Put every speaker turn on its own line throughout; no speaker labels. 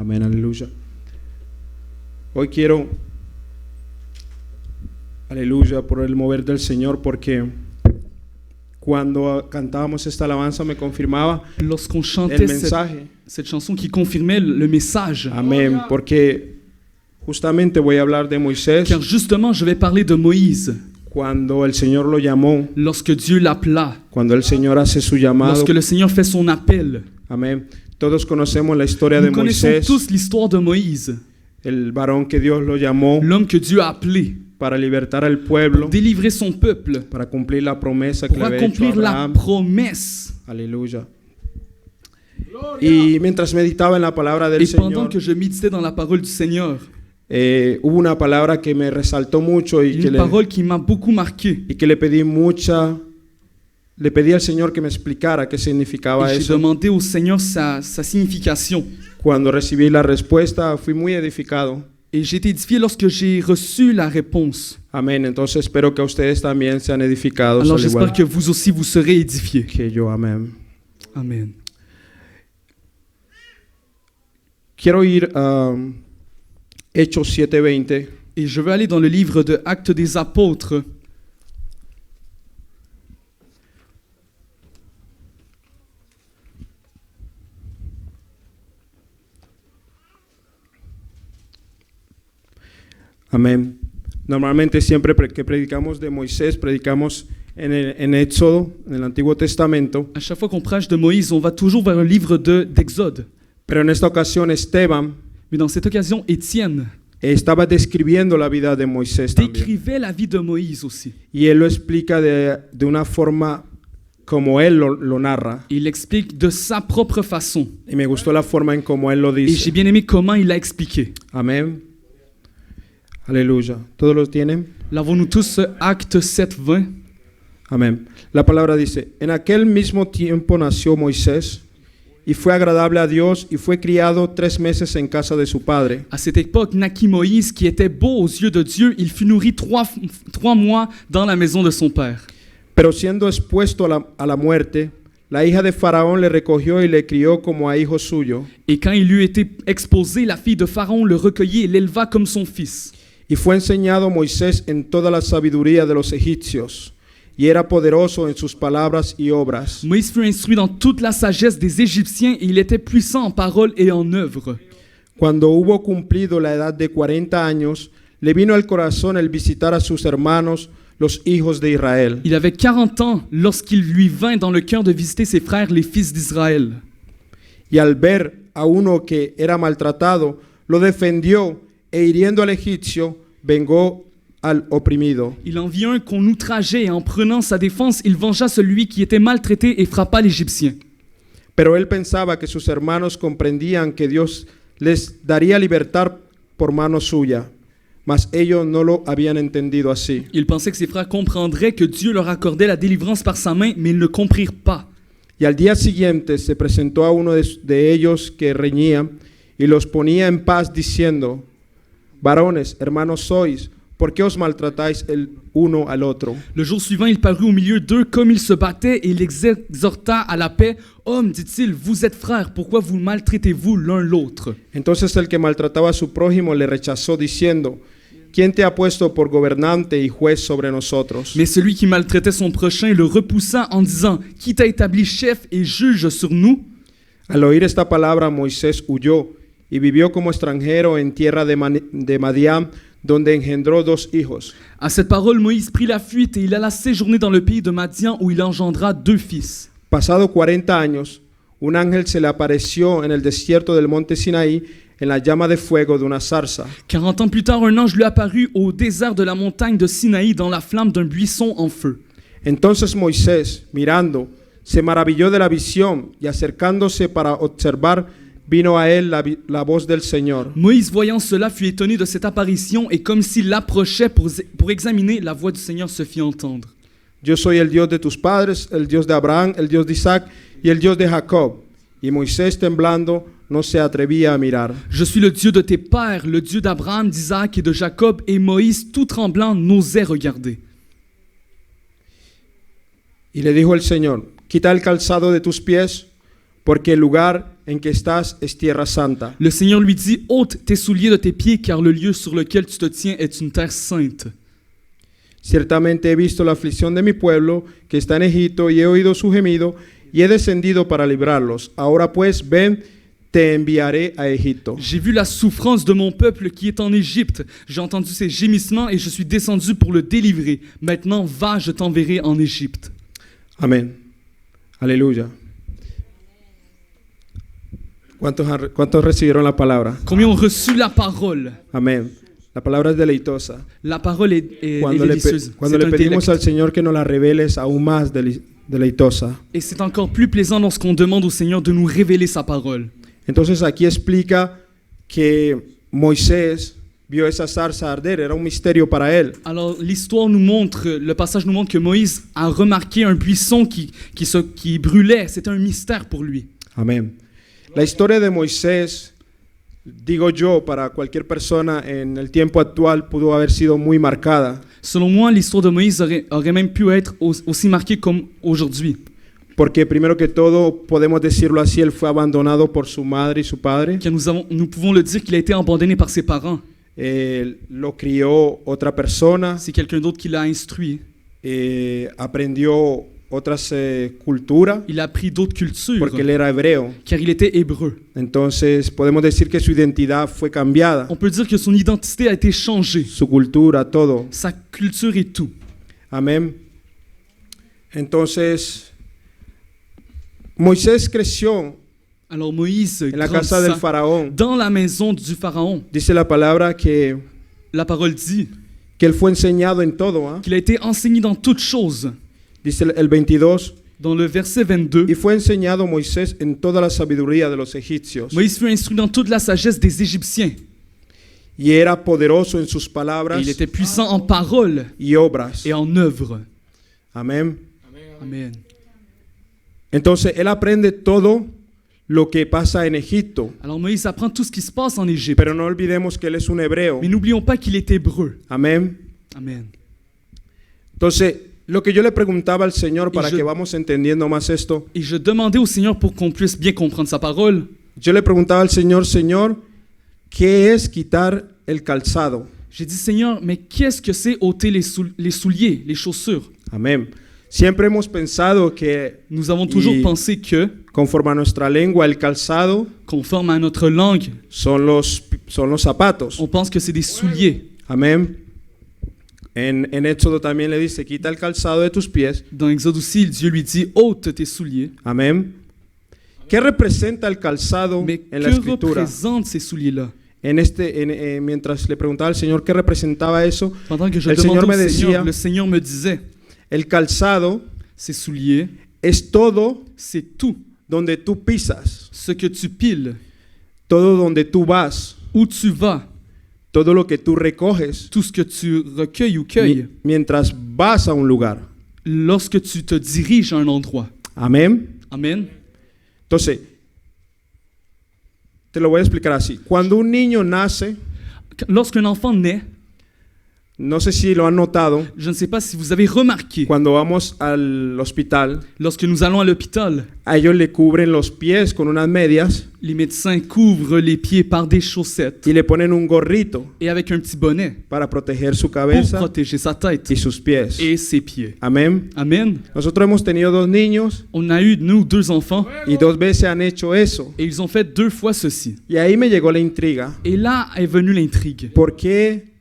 Amén, aleluya. Hoy quiero, aleluya, por el mover del Señor, porque cuando cantábamos esta alabanza me confirmaba
Lorsqu'on
el
chantait
mensaje.
cette chanson qui confirmait le message.
Amén, porque justamente voy a hablar de Moisés.
Car justement, je vais parler de Moïse.
Cuando el Señor lo llamó,
Lorsque Dieu l'appela,
cuando el Señor hace su llamado.
lorsque le Seigneur fait son appel.
Amén. Todos conocemos la historia de
Nous connaissons
Moisés,
tous l'histoire de Moïse,
el varón que Dios lo llamó
l'homme que Dieu a appelé
para libertar al pueblo,
pour délivrer son peuple,
para cumplir la promesa que
pour
le había hecho a
accomplir la
Abraham.
promesse.
Aleluya. Y mientras meditaba en la palabra del
Et pendant
Señor,
que je méditais dans la parole du Seigneur,
hubo una palabra que me resaltó mucho
une parole qui m'a beaucoup marqué.
y que le pedí al Señor que me explicara qué significaba
Et j'ai
eso.
demandé au Seigneur sa signification.
Cuando recibí la respuesta, fui muy edificado.
Et j'ai été édifié lorsque j'ai reçu la réponse.
Amén. Entonces espero que ustedes también sean edificados
Alors
al igual
j'espère que vous aussi vous serez édifiés.
que yo. Amén.
Amen.
Quiero ir a Hechos 7:20.
Et je veux aller dans le livre de Actes des Apôtres.
Amén. Normalmente siempre que predicamos de Moisés, predicamos en Éxodo, en el Antiguo Testamento.
À chaque fois qu'on prêche de Moïse, on va toujours vers un livre d'Exode.
Pero en esta ocasión Esteban
Mais dans cette occasion, Étienne
estaba describiendo la vida de Moisés también.
décrivait la vie de Moïse aussi.
Y él lo explica de una forma como él lo narra.
Il l'explique de sa propre façon.
Y me gustó la forma en como él lo
Et j'ai
dice.
bien aimé comment il l'a expliqué.
Amén. Aleluya. ¿Todos lo tienen?
L'avons-nous tous, Acte 7, 20.
Amén. La palabra dice, en aquel mismo tiempo nació Moisés y fue agradable a Dios y fue criado 3 meses en casa de su padre.
À cette époque, naquit Moïse qui était beau aux yeux de Dieu. Il fut nourri trois mois dans la maison de son père.
Pero siendo expuesto a la muerte, la hija de Faraón le recogió y le crió como a hijo suyo.
Et quand il eut été exposé, la fille de Pharaon le recueillit et l'éleva comme son fils.
Y fue enseñado Moisés en toda la sabiduría de los egipcios, y era poderoso en sus palabras y obras.
Moïse fut instruit dans toute la sagesse des Égyptiens et il était puissant en parole et en œuvre.
Cuando hubo cumplido la edad de 40 años, le vino al corazón el visitar a sus hermanos, los hijos de Israel.
Il avait 40 ans lorsqu'il lui vint dans le cœur de visiter ses frères, les fils d'Israël.
Y al ver a uno que era maltratado, lo defendió e hiriendo al egipcio, vengó al oprimido.
Il en vit un qu'on outrageait et en prenant sa défense, il vengea celui qui était maltraité et frappa l'Égyptien.
Pero él pensaba que sus hermanos comprendían que Dios les daría libertad por mano suya, mas ellos no lo habían entendido así.
Il pensait que ses frères comprendraient que Dieu leur accordait la délivrance par sa main, mais ils ne comprirent pas.
Y al día siguiente se presentó a uno de ellos que reñía y los ponía en paz diciendo, varones, hermanos sois, ¿por qué os maltratáis el uno al otro?
Le jour suivant, il parut au milieu d'eux comme ils se battaient et il les exhorta à la paix. « Hommes, dit-il, vous êtes frères, pourquoi vous maltraitez-vous l'un l'autre ?»
Entonces el que maltrataba a su prójimo le rechazó diciendo, ¿quién te ha puesto por gobernante y juez sobre nosotros?
Mais celui qui maltraitait son prochain le repoussa en disant « Qui t'a établi chef et juge sur nous ?»
Al oír esta palabra, Moisés huyó y vivió como extranjero en tierra de Madián, donde engendró 2 hijos.
À cette parole, Moïse prit la fuite et il alla séjourner dans le pays de Madian où il engendra 2 fils.
Pasado 40 años, un ángel se le apareció en el desierto del monte Sinaí en la llama de fuego de una zarza.
40 ans plus tard, un ange lui apparut au désert de la montagne de Sinaï dans la flamme d'un buisson en feu.
Entonces Moisés, mirando, se maravilló de la visión y acercándose para observar, vino a él la voz del Señor.
Moïse, voyant cela, fut étonné de cette apparition et comme s'il approchait pour examiner, la voix du Seigneur se fit entendre.
Yo soy el Dios de tus padres, el Dios de Abraham, el Dios de Isaac y el Dios de Jacob. Y Moisés, temblando, no se atrevía a mirar.
Je suis le Dieu de tes pères, le Dieu d'Abraham, d'Isaac et de Jacob. Et Moïse, tout tremblant, n'osait regarder.
Y le dijo el Señor, quita el calzado de tus pies, porque el lugar en que estás es tierra santa.
Le Seigneur lui dit, ôte tes souliers de tes pieds, car le lieu sur lequel tu te tiens est une terre sainte.
Ciertamente he visto la aflicción de mi pueblo que está en Egipto y he oído su gemido y he descendido para librarlos. Ahora pues, ven, te enviaré a Egipto.
J'ai vu la souffrance de mon peuple qui est en Égypte. J'ai entendu ses gémissements et je suis descendu pour le délivrer. Maintenant, va, je t'enverrai en Égypte.
Amén. Aleluya. ¿Cuántos recibieron la palabra?
Combien ont reçu la parole?
Amén. La palabra es deleitosa.
La parole est
Cuando
délicieuse.
cuando
C'est
le
un
pedimos al
délect.
Señor que nos la revele es aún más deleitosa.
Et c'est encore plus plaisant lorsqu'on demande au Seigneur de nous révéler sa parole.
Entonces aquí explica que Moisés vio esa zarza arder, era un misterio para él.
Alors l'histoire nous montre, le passage nous montre que Moïse a remarqué un buisson qui brûlait. C'était un mystère pour lui.
Amén. La historia de Moisés, digo yo, para cualquier persona en el tiempo actual pudo haber sido muy marcada,
Selon moi, l'histoire de Moïse aurait même pu être aussi marquée comme aujourd'hui.
porque primero que todo, podemos decirlo así, él fue abandonado por su madre y su padre.
Car nous pouvons le dire qu'il a été abandonné par ses parents.
Lo crió otra persona,
C'est quelqu'un d'autre qui l'a instruit.
aprendió otras culturas,
Il a appris d'autres cultures,
porque él era hebreo.
car il était hébreu.
Entonces podemos decir que su identidad fue cambiada,
On peut dire que son identité a été changée,
su cultura, todo.
sa culture et tout.
Amén. Entonces, Moisés creció
Alors Moïse
en la casa del
grandissant
faraón.
dans la maison du pharaon.
Dice la palabra que
La parole dit
él fue enseñado en todo. ¿Ah?
qu'il a été enseigné dans toutes choses.
Dice el 22,
Dans le verset 22,
y fue enseñado Moisés en toda la sabiduría de los egipcios,
Moïse fut instruit dans toute la sagesse des Égyptiens.
y era poderoso en sus
Et
palabras
il était puissant en parole
y obras.
et en œuvre.
Amén.
Amen.
Entonces, él aprende todo lo que pasa en Egipto,
Alors Moïse apprend tout ce qui se passe en Égypte.
pero no olvidemos que él es un hebreo.
Mais n'oublions pas qu'il est hébreu.
Amén.
Amen.
Entonces, lo que yo le preguntaba al Señor para
yo-
que vamos entendiendo más esto,
Et je demandais au Seigneur pour qu'on puisse bien comprendre sa parole.
yo le preguntaba al Señor, Señor, ¿qué es quitar el calzado?
J'ai dit, Seigneur, mais qu'est-ce que c'est ôter les souliers, les chaussures?
Amén. Siempre hemos pensado que,
Nous avons toujours
Y-
pensé que,
conforme a nuestra lengua, el calzado
conforme à notre langue,
son los zapatos.
on pense que c'est des souliers.
Amén. En Éxodo también le dice, quita el calzado de tus pies.
Dans Exode aussi, Dieu lui dit, ôte tes souliers.
Amén. ¿Qué representa el calzado
Mais
en la
que
escritura?
représentent ces souliers-là?
Mientras le preguntaba al Señor qué representaba eso,
Pendant que je
El
demandais
Señor
au
me
Seigneur,
decía-
le Seigneur me disait,
el calzado
ces souliers,
es todo
c'est tout
donde tú pisas,
ce que tu piles,
todo donde tú vas,
où tu vas,
todo lo que tú recoges
tout ce que tu recueilles ou cueilles,
mientras vas a un lugar.
lorsque tu te diriges à un endroit.
Amén.
Amen.
Entonces, te lo voy a explicar así. Cuando un niño nace,
Lorsqu'un enfant naît,
no sé si lo han notado,
je ne sais pas si vous avez remarqué,
cuando vamos al hospital,
lorsque nous allons à l'hôpital,
a ellos le cubren los pies con unas medias
les médecins couvrent les pieds par des chaussettes
y le ponen un gorrito
et avec un petit bonnet
para proteger su
pour
cabeza
protéger sa tête
y sus pies.
et ses pieds.
Amén.
Amen.
Nosotros hemos tenido 2 niños
On a eu, nous, 2 enfants
y 2 veces han hecho eso.
et ils ont fait 2 fois ceci.
Y ahí me llegó la intriga.
Et là est venue l'intrigue.
¿Por qué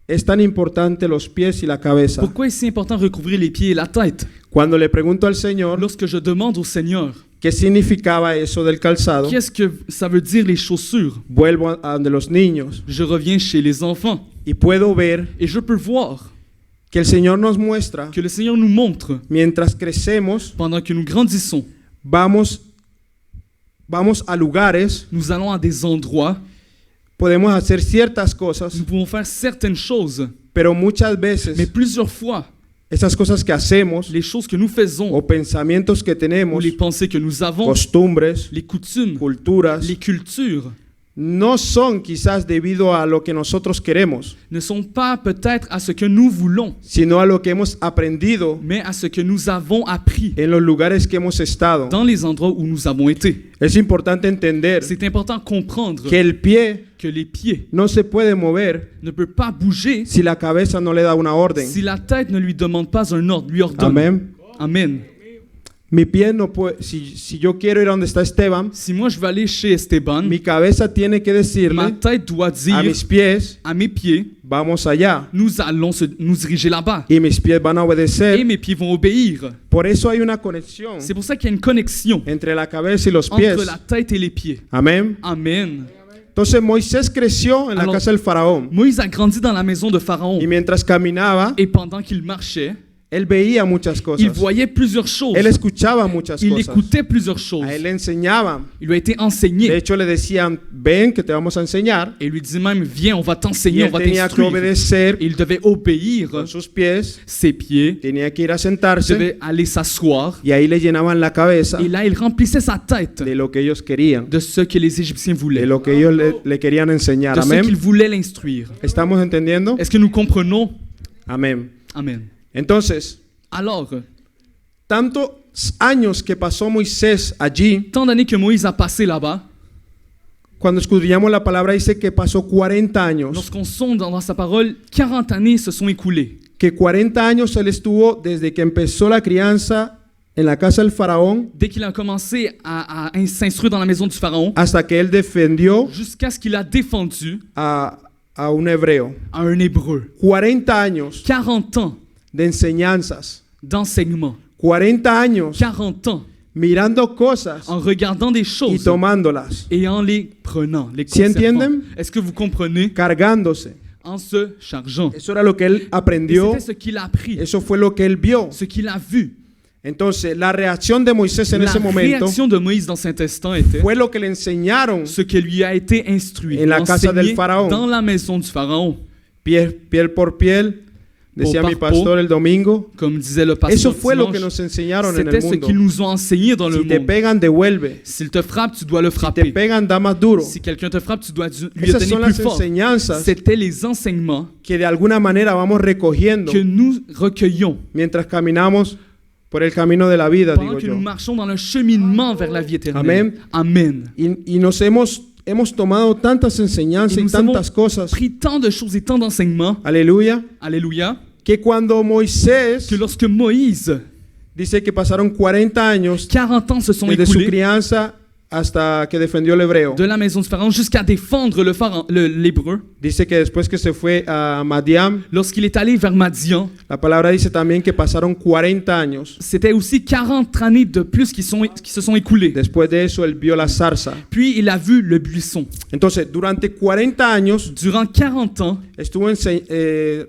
es tan importante los pies y la cabeza?
Pourquoi est-ce si important de recouvrir les pieds et la tête?
Cuando le pregunto al Señor
Lorsque je demande au Seigneur,
qué significaba eso del calzado,
qu'est-ce que ça veut dire les chaussures?
vuelvo a donde los niños
Je reviens chez les enfants
y puedo ver
et je peux voir
que el Señor nos muestra,
que le Seigneur nous montre,
mientras crecemos,
pendant que nous grandissons,
vamos a lugares,
nous allons à des endroits,
podemos hacer ciertas cosas,
nous pouvons faire certaines choses,
pero muchas
mais
veces
plusieurs fois,
esas cosas que hacemos
les choses que nous faisons
o pensamientos que
ou
tenemos,
les pensées que nous avons,
costumbres,
les coutumes,
culturas,
les cultures,
no son quizás debido a lo que nosotros queremos,
ne sont pas peut-être à ce que nous voulons,
sino a lo que hemos aprendido
mais à ce que nous avons appris
en los lugares que hemos estado.
dans les endroits où nous avons été.
Es importante entender
C'est important de comprendre
que el pie
que les pieds
no se puede mover
ne peuvent pas bouger
si la cabeza no le da una orden.
si la tête ne lui demande pas un ordre, lui ordonne.
Amén.
Amen.
Mi pie no puede, si yo quiero ir a donde está Esteban,
Si moi je vais aller chez Esteban,
mi cabeza tiene que
ma
decirle
tête doit
a
dire
mis pies,
à mes pieds,
vamos allá.
nous allons nous diriger là-bas.
Y mis pies van a
Et
obedecer.
mes pieds vont obéir.
Por eso hay una conexión
C'est pour ça qu'il y a une connexion
entre la cabeza y los pies.
entre la tête et les pieds.
Amén.
Amen.
Entonces Moisés creció en la
Alors,
casa del faraón.
Moïse a grandi dans la maison de Pharaon.
Y mientras caminaba,
Et pendant qu'il marchait,
él veía muchas
il
cosas.
voyait plusieurs choses.
Él escuchaba muchas
Il
cosas.
écoutait plusieurs choses.
A él le enseñaban.
Il lui a été
De
enseigné.
hecho, le decían, ven que te vamos a enseñar.
Et il lui disait même, viens, on va
Y
t'enseigner, on
él
va
tenía que
t'instruire.
obedecer
Et il devait obéir
con sus pies.
ses pieds.
Tenía que ir a
Il
sentarse.
devait aller s'asseoir.
Y ahí le llenaban la cabeza
Et là, il remplissait sa tête
de lo que ellos querían.
de ce que les Égyptiens
De
voulaient.
lo que ellos le querían enseñar.
De ce
Amén.
qu'ils voulaient l'instruire.
¿Estamos entendiendo?
Est-ce que nous comprenons?
Amén.
Amen.
Entonces,
Alors,
tantos años que pasó Moisés allí,
tant d'années que Moïse a passé là-bas,
cuando escudriñamos la palabra dice que pasó 40 años.
lorsqu'on sonde dans sa parole, 40 années se sont écoulées.
Que 40 años él estuvo desde que empezó la crianza en la casa del faraón
Dès qu'il a commencé à s'instruire dans la maison du Pharaon,
hasta que él defendió
jusqu'à ce qu'il a défendu
a un hebreo.
à un Hébreu.
40 años
40 ans
de enseñanzas.
d'enseignement.
40 años
40 ans
mirando cosas
en regardant des
y
choses
tomándolas,
et en les prenant, les
¿Sí
conservant.
entienden?
Est-ce que vous comprenez?
cargándose.
En se chargeant.
Eso era lo que él
Et
aprendió,
c'était ce qu'il a appris,
eso fue lo que él vio.
ce qu'il a vu.
Entonces, la reacción de Moisés en
La
ese momento
réaction de Moïse dans cet instant était
fue lo que le enseñaron
ce qui lui a été instruit,
En la casa
enseigné
del Pharaon.
dans la maison du Pharaon.
piel por piel, decía
Peau
mi
par
pastor el domingo.
Comme disait le pasteur
Eso fue lo que
dimanche,
nos enseñaron en
c'était
el
ce
mundo.
qu'ils nous ont enseigné dans le
Si te
monde.
pegan, devuelve.
S'il te frappe, tu dois le
Si te
frapper.
pegan, da más duro.
Si quelqu'un te frappe, tu dois lui
Esas
donner
son
plus
las
fort.
enseñanzas
C'était les enseignements
que de alguna manera vamos recogiendo
que nous recueillons
mientras caminamos por el camino de la vida,
pendant
digo
que
yo.
nous marchons dans le cheminement vers la vie éternelle.
Amen.
Amen.
Y nos hemos tomado tantas enseñanzas
Y
y
nous
tantas
hemos
cosas,
Pris tant de choses et tant d'enseignements,
aleluya,
alléluia,
que cuando Moisés
que lorsque Moïse,
dice que pasaron 40 años
40 ans se sont
desde su
écoulés
crianza hasta que defendió el hebreo.
de la maison du Pharaon jusqu'à défendre l'Hébreu,
Dice que después que se fue a Madiam,
lorsqu'il est allé vers Madian,
la palabra dice también que pasaron 40 años.
c'était aussi 40 années de plus qui se sont écoulées.
Después de eso, él vio la zarza.
Puis il a vu le buisson.
Entonces, durante 40 años,
Durant 40 ans,
estuvo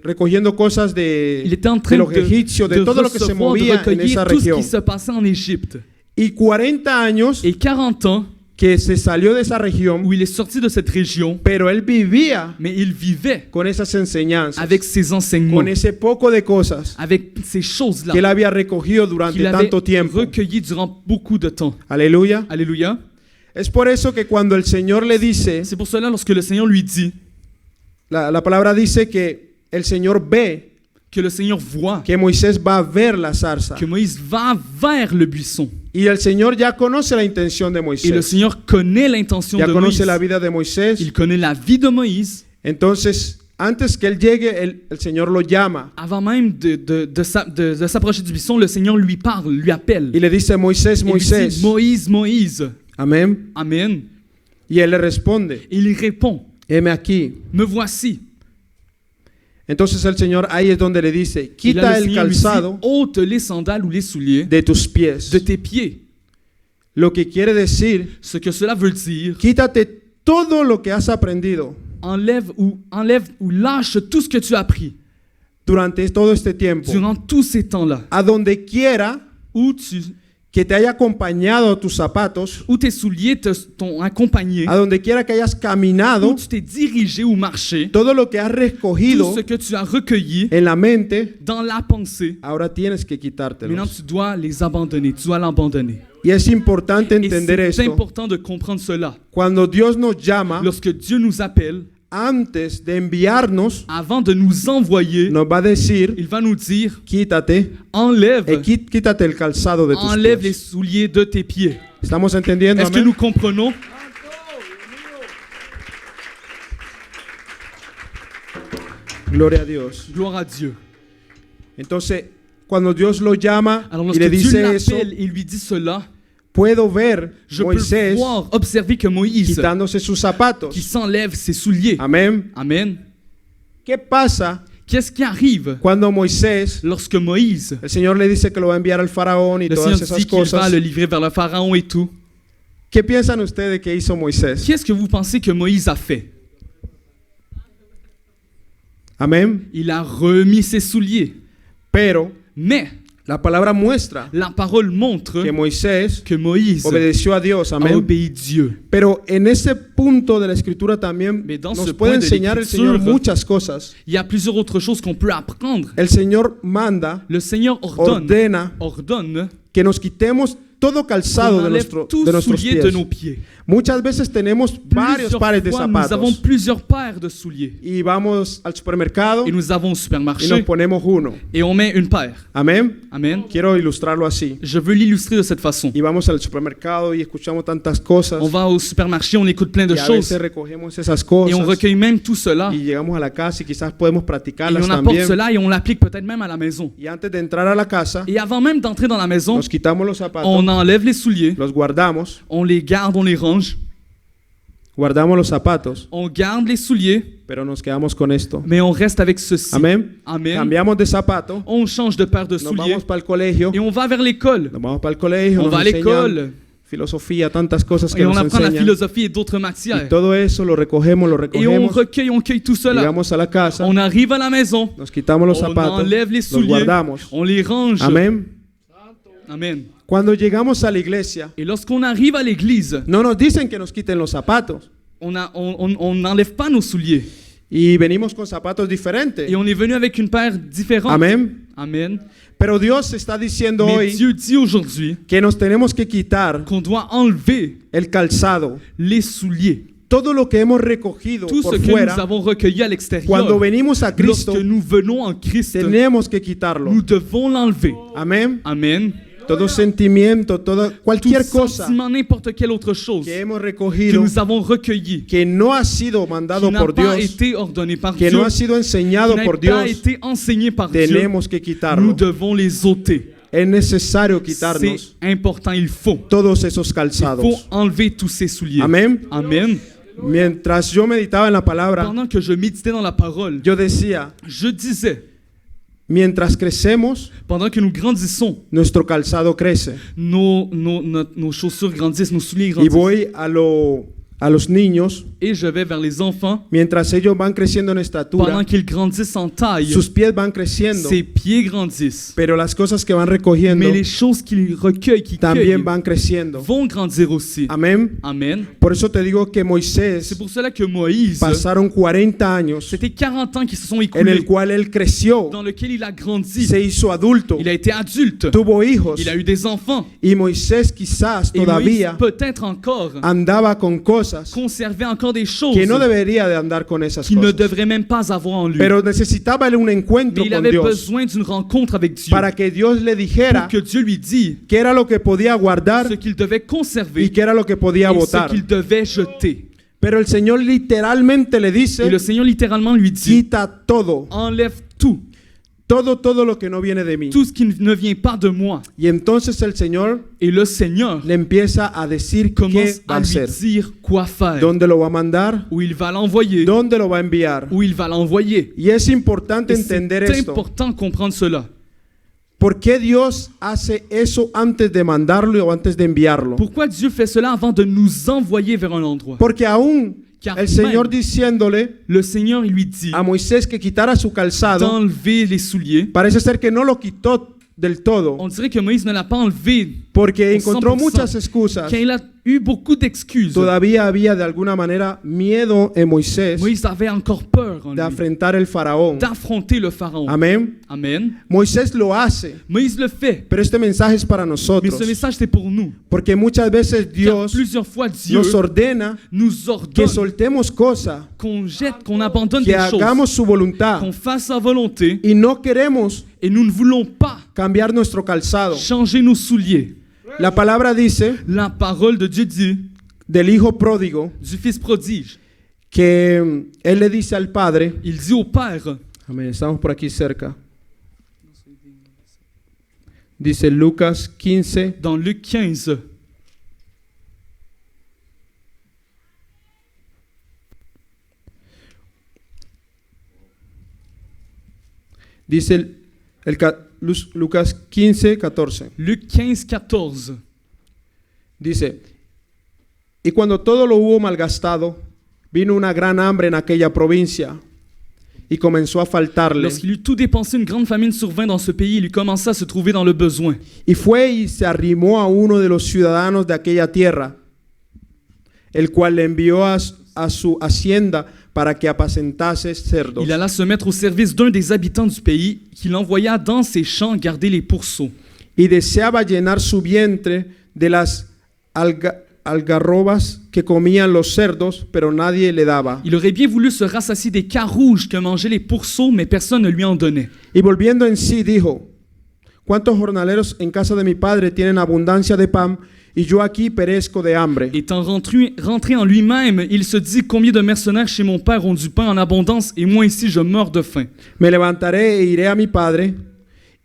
recogiendo cosas
il était en
de
train
los egipcios, de todo lo que se
recevoir, de
movía en
recueillir
esa
tout ce
región.
qui se passait en Égypte.
Y 40 años
Et 40 ans
que se salió de esa región,
où il est sorti de cette région,
pero él vivía
mais il vivait
con esas enseñanzas,
avec ses enseignements,
con ese poco de cosas
avec ces choses-là
que él había recogido durante
qu'il avait
tanto tiempo.
recueillies durant beaucoup de temps.
Aleluya.
Alléluia.
Es por eso que cuando el Señor le dice,
C'est pour cela, lorsque le Seigneur lui dit,
la palabra dice que el Señor ve
que le Seigneur voit
que Moisés va a ver la zarza.
que Moïse va vers le buisson.
Y el Señor ya conoce la intención de
Et le
Moisés.
Seigneur connaît l'intention
Ya
de
conoce
Moïse.
la vida de Moisés.
Il connaît la vie de Moïse.
Entonces, antes que él llegue, el Señor lo llama
Avant même de s'approcher du buisson, le Seigneur lui parle, lui appelle.
y le dice, Moisés,
Il lui
Moisés.
dit, Moïse, Moïse.
Amén.
Amen.
Y él le responde,
Et il répond,
heme aquí.
me voici.
Entonces el Señor ahí es donde le dice,
Et là,
quita
le
el
Seigneur lui dit,
calzado
ôte les sandales ou les souliers
de tus pies.
de tes pieds.
Lo que quiere decir,
Ce que cela veut dire,
quítate todo lo que has aprendido
enlève ou lâche tout ce que tu as appris
durante todo este tiempo.
durant tous ces temps-là.
A donde quiera
Où tu
que te haya acompañado tus zapatos,
où tes souliers t'ont accompagné,
a donde quiera que hayas
où
caminado,
tu t'es dirigé ou marché,
todo lo que has
tout
recogido
ce que tu as recueilli
en la mente,
dans la pensée,
ahora tienes que
maintenant
quitártelos.
tu dois les abandonner, tu dois l'abandonner.
Y es importante
Et
entender
c'est
esto.
important de comprendre cela.
Cuando Dios nos llama,
Lorsque Dieu nous appelle,
antes de enviarnos,
avant de nous envoyer,
nos va a decir,
il va nous dire,
quítate,
enlève,
quítate el calzado de tus
enlève les
pies.
souliers de tes pieds.
¿Estamos entendiendo?
Est-ce que
Amén.
nous comprenons?
Gloria a Dios.
Gloire à Dieu.
Entonces, cuando Dios lo llama
Alors
y
lorsque
le
Dieu
dice eso,
l'appelle et lui dit cela,
puedo ver
je peux
Moisés
voir, observer que Moïse,
quitándose sus zapatos.
qui s'enlève ses souliers.
Amén.
Amen.
¿Qué pasa
Qu'est-ce qui arrive
cuando Moisés,
lorsque Moïse,
el Señor le dice que lo va a enviar al faraón y
le
todas
Seigneur
esas
dit qu'il va
cosas?
le livrer vers le pharaon et tout?
¿Qué piensan ustedes que hizo Moisés?
Qu'est-ce que vous pensez que Moïse a fait?
Amén.
Il a remis ses souliers.
Pero
Mais
la palabra muestra
la parole montre
que Moisés
que Moïse
obedeció a Dios.
a
Amén.
obéi Dieu.
Pero en ese punto de la escritura también
Mais dans
nos
ce
puede
point de
enseñar el
l'écriture,
Señor muchas cosas.
Il y a plusieurs autres choses qu'on peut apprendre.
El Señor manda,
Le Seigneur
ordena
ordonne
que nos quitemos todo calzado
qu'on
de,
enlève tous
de nuestros
souliers de
pies.
nos pieds.
Muchas veces tenemos varios
Plusieurs
pares de
fois, nous avons
zapatos
plusieurs paires de souliers.
y vamos al supermercado
Et nous avons au
y
supermarché
nos ponemos uno.
et on met une paire.
Amén.
Amen.
Quiero ilustrarlo así.
Je veux l'illustrer de cette façon.
Y vamos al supermercado y escuchamos tantas cosas
On va au supermarché, on écoute plein de
y a
choses
veces recogemos esas
et
cosas
on recueille même tout cela.
y llegamos a la casa y quizás podemos
Et
practicarlas
on apporte
también.
cela et on l'applique peut-être même à la maison.
Y antes de entrar a la casa,
Et avant même d'entrer dans la maison,
nos quitamos los zapatos,
on enlève les souliers,
los guardamos,
on les garde, on les range,
guardamos los zapatos,
on garde les souliers,
pero nos quedamos con esto.
mais on reste avec ceci.
Amén.
Amen.
Cambiamos de zapato,
On change de paire de
nos
souliers
vamos para el colegio,
et on va vers l'école.
nos vamos para el colegio,
On
nos
va à
enseñan
l'école
filosofía, tantas cosas que
et on
nos
apprend la
enseñan.
philosophie et d'autres
Y
matières.
todo eso lo recogemos,
Et on cueille tout cela.
llegamos a la casa,
On arrive à la maison,
nos quitamos los
on
zapatos,
enlève les
los
souliers,
guardamos.
on les range.
Amén.
Amen.
Cuando llegamos a la iglesia,
Et lorsqu'on arrive à l'église,
no nos dicen que nos quiten los zapatos
on n'enlève pas nos souliers.
y venimos con zapatos diferentes.
Et on est venu avec une paire différente.
Amén.
Amen.
Pero Dios está diciendo
Mais
hoy
Dieu dit aujourd'hui
que nos tenemos que quitar
qu'on doit enlever
el calzado,
les souliers.
todo lo que hemos recogido
Tout
por
ce que
fuera.
nous avons recueilli à l'extérieur.
Cuando venimos a Cristo,
Lorsque nous venons en Christ,
tenemos que quitarlo.
nous devons l'enlever.
Amén.
Amen.
Todo sentimiento,
Tout
cualquier cosa
sentiment, n'importe quelle autre chose
que hemos
que
recogido
nous avons recueilli,
que no ha sido
qui
mandado
n'a
por
pas
Dios,
été ordonné par
que
Dieu,
no ha sido
qui
enseñado
n'a
por
pas
Dios,
été enseigné par Dieu,
tenemos que
nous
quitarlo.
devons les ôter.
Es necesario
C'est
quitarnos
important, il faut.
todos esos
Il faut
calzados.
enlever tous ces souliers.
Amén.
Amen.
Mientras yo meditaba en la palabra,
Pendant que je méditais dans la parole,
yo decía,
je disais,
mientras crecemos,
pendant que nous grandissons,
nuestro calzado crece.
nos chaussures grandissent, nos souliers
Y
grandissent.
voy a los niños,
Et je vais vers les enfants,
mientras ellos van creciendo en estatura,
pendant qu'ils grandissent en taille,
sus pies van creciendo,
ses pieds grandissent.
pero las cosas que van recogiendo
Mais les choses qu'ils recueillent, qu'ils
también
cueillent,
van creciendo.
vont grandir aussi.
Amén.
Amen.
Por eso te digo que
C'est
Moisés
pour cela que Moïse,
pasaron 40 años
c'était 40 ans qui se sont
en
écoulés,
el cual él creció,
dans lequel il a grandi.
se hizo adulto,
Il a été adulte.
tuvo hijos,
Il a eu des enfants.
y Moisés quizás
Et Moïse,
todavía
peut-être encore,
andaba con cosas
conservait encore des choses
que no debería de andar con esas
qu'il ne
cosas.
devrait même pas avoir en lui.
Pero necesitaba él un encuentro
Mais il
con
avait
Dios
besoin d'une rencontre avec Dieu
para que Dios le dijera
pour que Dieu lui dise
qué era lo que podía guardar
ce qu'il devait conserver
y qué era lo que podía
et ce
botar.
qu'il devait jeter.
Pero el Señor literalmente le
Et
dice,
le Seigneur littéralement lui dit,
quita todo,
enlève tout,
todo lo que no viene de mí.
tout ce qui ne vient pas de moi.
Y entonces el Señor
Et le Seigneur
le empieza a decir qué
commence
va a
à lui
hacer,
dire quoi faire,
dónde lo va a mandar,
où il va l'envoyer,
dónde lo va a enviar.
où il va l'envoyer.
Y es importante
Et
entender
c'est
esto.
important de comprendre cela.
¿Por qué Dios hace eso antes de mandarlo o antes de enviarlo?
Pourquoi Dieu fait cela avant de nous envoyer vers un endroit?
Porque aún
Car
el Señor
même
diciéndole
le Seigneur il lui dit
a Moisés que quitara su calzado,
d'enlever les souliers.
parece ser que no lo quitó del todo,
On dirait que Moïse ne l'a pas enlevé,
porque
au
encontró
100%.
muchas excusas.
car il a eu beaucoup d'excuses.
Todavía había de alguna manera miedo en Moisés
Moïse avait encore peur en
de
lui,
afrontar el faraón.
d'affronter le pharaon.
Amén.
Amen.
Moisés lo hace,
Moïse le fait,
pero este mensaje es para
mais
nosotros,
ce message c'est pour nous.
porque muchas veces
Car
Dios
plusieurs fois Dieu
nos ordena
nous
que
ordonne
soltemos cosas,
qu'on jette, qu'on abandonne
que
des choses,
hagamos su voluntad,
qu'on fasse sa volonté,
y no queremos
et nous ne voulons pas
cambiar nuestro calzado.
changer nos souliers.
La palabra dice
La parole de Dieu dit
del hijo pródigo
du fils prodige.
que él le dice al padre,
Il dit au père,
amén, estamos por aquí cerca, dice Lucas 15,
dans Luc 15,
dice Lucas 15, 14,
Luc 15, 14.
dice, y cuando todo lo hubo malgastado, vino una gran hambre en aquella provincia y comenzó a faltarle.
Lorsqu'il eut tout dépensé, une grande famine survint dans ce pays. Il commença à se trouver dans le besoin.
Y fue y se arrimó a uno de los ciudadanos de aquella tierra, el cual le envió a su hacienda para que apacentase cerdos.
Il alla se mettre au service d'un des habitants du pays, qu'il envoya dans ses champs garder les pourceaux.
Y deseaba llenar su vientre de las algarrobas que comían los cerdos, pero nadie le daba.
Il aurait bien voulu se rassasier des carouges que mangeaient les pourceaux, mais personne ne lui en donnait.
Y volviendo en sí dijo, ¿cuántos jornaleros en casa de mi padre tienen abundancia de pan y yo aquí perezco de hambre?
Étant rentré en lui-même, il se dit, combien de mercenaires chez mon père ont du pain en abondance, et moi ici je meurs de faim.
Me levantaré e iré a mi padre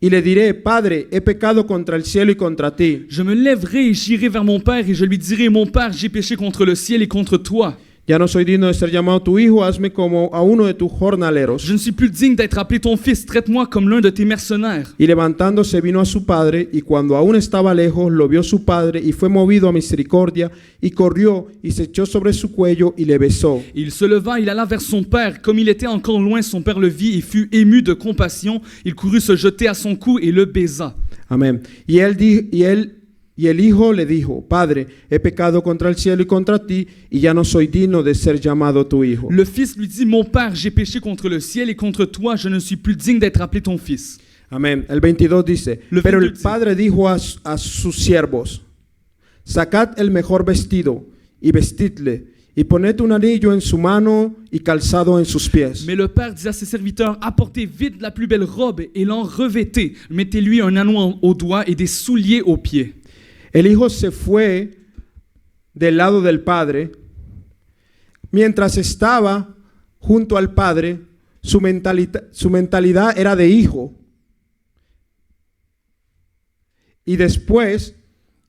y le diré, Padre, he pecado contra el cielo y contra ti.
Je me lèverai et j'irai vers mon père, et je lui dirai, mon père, j'ai péché contre le ciel et contre toi.
Ya no soy digno de ser llamado tu hijo, hazme como a uno de tus jornaleros.
Je ne suis plus digne d'être appelé ton fils, traite-moi comme l'un de tes mercenaires.
Y levantándose vino a su padre, y cuando aún estaba lejos, lo vio su padre, y fue movido a misericordia, y corrió, y se echó sobre su cuello, y le besó.
Il se leva, il alla vers son père. Comme il était encore loin, son père le vit et fut ému de compassion. Il courut se jeter à son cou et le baisa.
Amén. Y el hijo le dijo, Padre, he pecado contra el cielo y contra ti, y ya no soy digno de ser llamado tu hijo.
Le fils lui dit, mon père, j'ai péché contre le ciel et contre toi, je ne suis plus digne d'être appelé ton fils.
Amén. El 22 dice,
Le
pero el
22
padre dijo a sus siervos, sacad el mejor vestido y vestidle, y poned un anillo en su mano y calzado en sus pies.
Mais le père dit à ses serviteurs, apportez vite la plus belle robe et l'en revêtez. Mettez-lui un anneau au doigt et des souliers aux pieds.
El hijo se fue del lado del padre. Mientras estaba junto al padre, su mentalidad era de hijo. Y después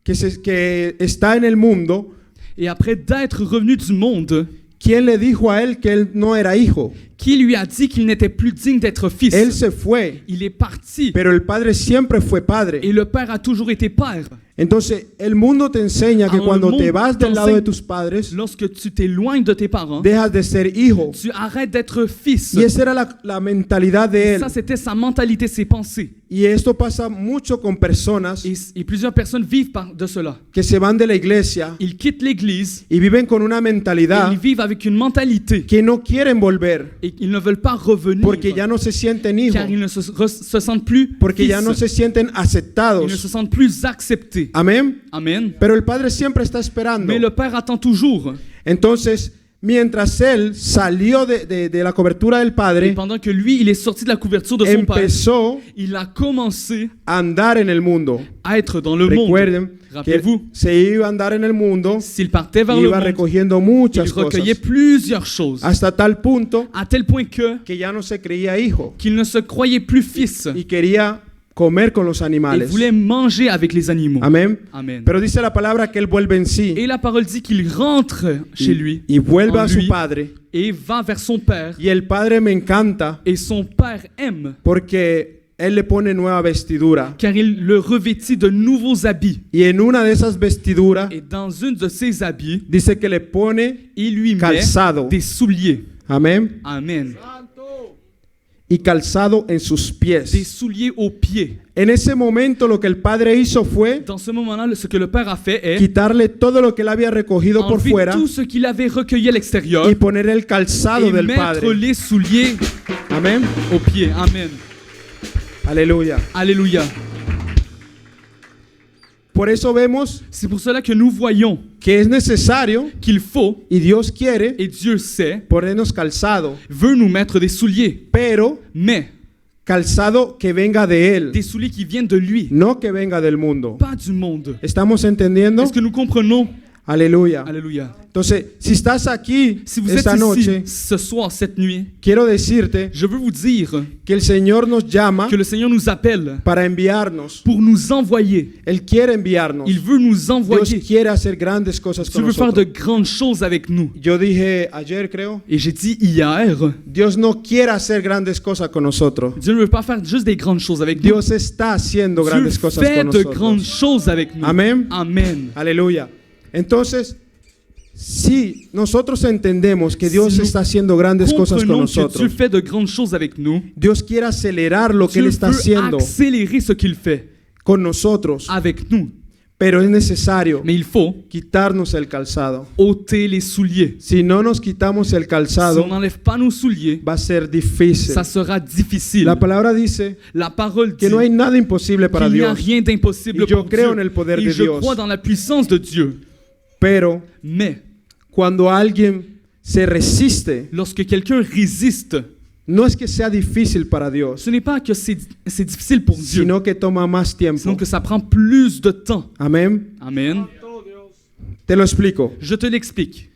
que está en el mundo,
Et après d'être revenu du monde,
¿quién le dijo a él que él no era hijo?
qui lui a dit qu'il n'était plus digne d'être fils?
Él se fue,
Il est parti.
pero el padre siempre fue padre.
Et le père a toujours été père.
Entonces, el mundo te enseña que
El
cuando te
mundo
vas
te
del lado de
enseña-
tus padres,
Lorsque tu t'éloignes de tes parents,
dejas de ser hijo.
tu arrêtes d'être fils.
Y esa era la mentalidad de él.
Ça, c'était sa mentalité, ses pensées.
Y esto pasa mucho con personas
Et plusieurs personnes vivent de cela.
que se van de la iglesia
Ils quittent l'église
y viven con una
et
mentalidad
ils vivent avec une mentalité.
que no quieren volver
Et ils ne veulent pas revenir
porque ya no se sienten hijos,
car ils ne se sentent plus
porque
fils.
ya no se sienten
Ils ne
aceptados.
se sentent plus acceptés.
Amén.
Amen.
Pero el padre siempre está esperando.
Mais le père attend toujours.
Entonces, mientras él salió de la cobertura del
Et
padre,
pendant que lui, il est sorti de la couverture de son père,
empezó
il a commencé
a andar en el mundo.
à être dans le monde.
Recuerden que
Rappelez-vous,
se iba a andar en el mundo,
s'il partait vers le
iba
monde,
recogiendo
il
muchas
recueillait
cosas,
plusieurs choses.
hasta tal punto
À tel point
que ya no se creía hijo
qu'il ne se croyait plus fils.
y quería comer con los
Il
animales.
voulait manger avec les animaux.
Amén.
Amen.
Pero dice la palabra que él vuelve en sí
Et la parole dit qu'il rentre chez lui
y vuelve
en
a su
lui,
padre.
et va vers son père.
Y el padre me encanta
Et son père aime
porque él le pone nueva vestidura.
car il le revêtit de nouveaux habits.
Y en una de esas vestiduras
Et dans une de ses habits,
dice que le pone
il lui met
calzado.
des souliers.
Amén.
Amen.
y calzado en sus
des
pies.
souliers aux pieds.
En ese momento lo que el padre hizo fue
Dans ce moment-là, ce que le père a fait est
quitarle todo lo que él había recogido por
enlever
fuera
tout ce qu'il avait recueilli à l'extérieur
y poner el calzado
et
del
mettre
padre.
les souliers
Amén.
aux pieds. Amen.
Aleluya.
Alléluia.
Por eso vemos
C'est pour cela que nous voyons
que es necesario
qu'il faut,
y Dios quiere
et Dieu sait,
ponernos calzado,
veut nous mettre des souliers,
pero
mais
calzado que venga de Él,
des souliers qui viennent de lui,
no que venga del mundo.
pas du monde.
¿Estamos entendiendo?
Est-ce que nous comprenons?
Aleluya.
Alléluia.
Entonces, si estás aquí
Si vous êtes
esta noche,
ici ce soir, cette nuit,
quiero decirte
je veux vous dire
que el Señor nos llama
que le Seigneur nous appelle
para enviarnos.
pour nous envoyer.
Él quiere enviarnos.
Il veut nous
Dios
envoyer.
quiere hacer grandes cosas
Dieu
con
veut faire de
nosotros.
grandes choses avec nous.
Yo dije ayer, creo,
Et j'ai dit hier,
Dios no quiere hacer grandes cosas con nosotros.
Dieu ne veut pas faire juste des grandes choses avec nous.
Dios está haciendo
Dieu
grandes cosas
fait
con
de grandes
nosotros.
choses avec nous.
Amén.
Amen.
Aleluya. Entonces, si nosotros entendemos que Dios
Si nous
está haciendo grandes cosas con
Comprenons que Dieu
nosotros,
fait de grandes choses avec nous.
Dios quiere acelerar lo que
Dieu
Él está
veut
haciendo
accélérer ce qu'il fait
con nosotros,
avec nous.
pero es necesario
Mais il faut
quitarnos el calzado.
ôter les souliers.
Si no nos quitamos el
Si
calzado,
on n'enlève pas nos souliers,
va a ser difícil.
ça sera difficile.
La palabra dice
La parole
que
dit
no hay nada imposible para
qu'il n'y a
Dios,
rien d'impossible
Y yo
pour
creo
Dieu.
en el poder
Et
de
je
Dios.
crois dans la puissance de Dieu.
pero
Mais
cuando alguien se resiste,
lorsque quelqu'un résiste,
no es que sea difícil para Dios,
ce n'est pas que c'est difficile pour Dieu,
sino que toma más tiempo.
sinon que ça prend plus de temps.
Amén.
Amen.
Te lo explico.
Je te l'explique.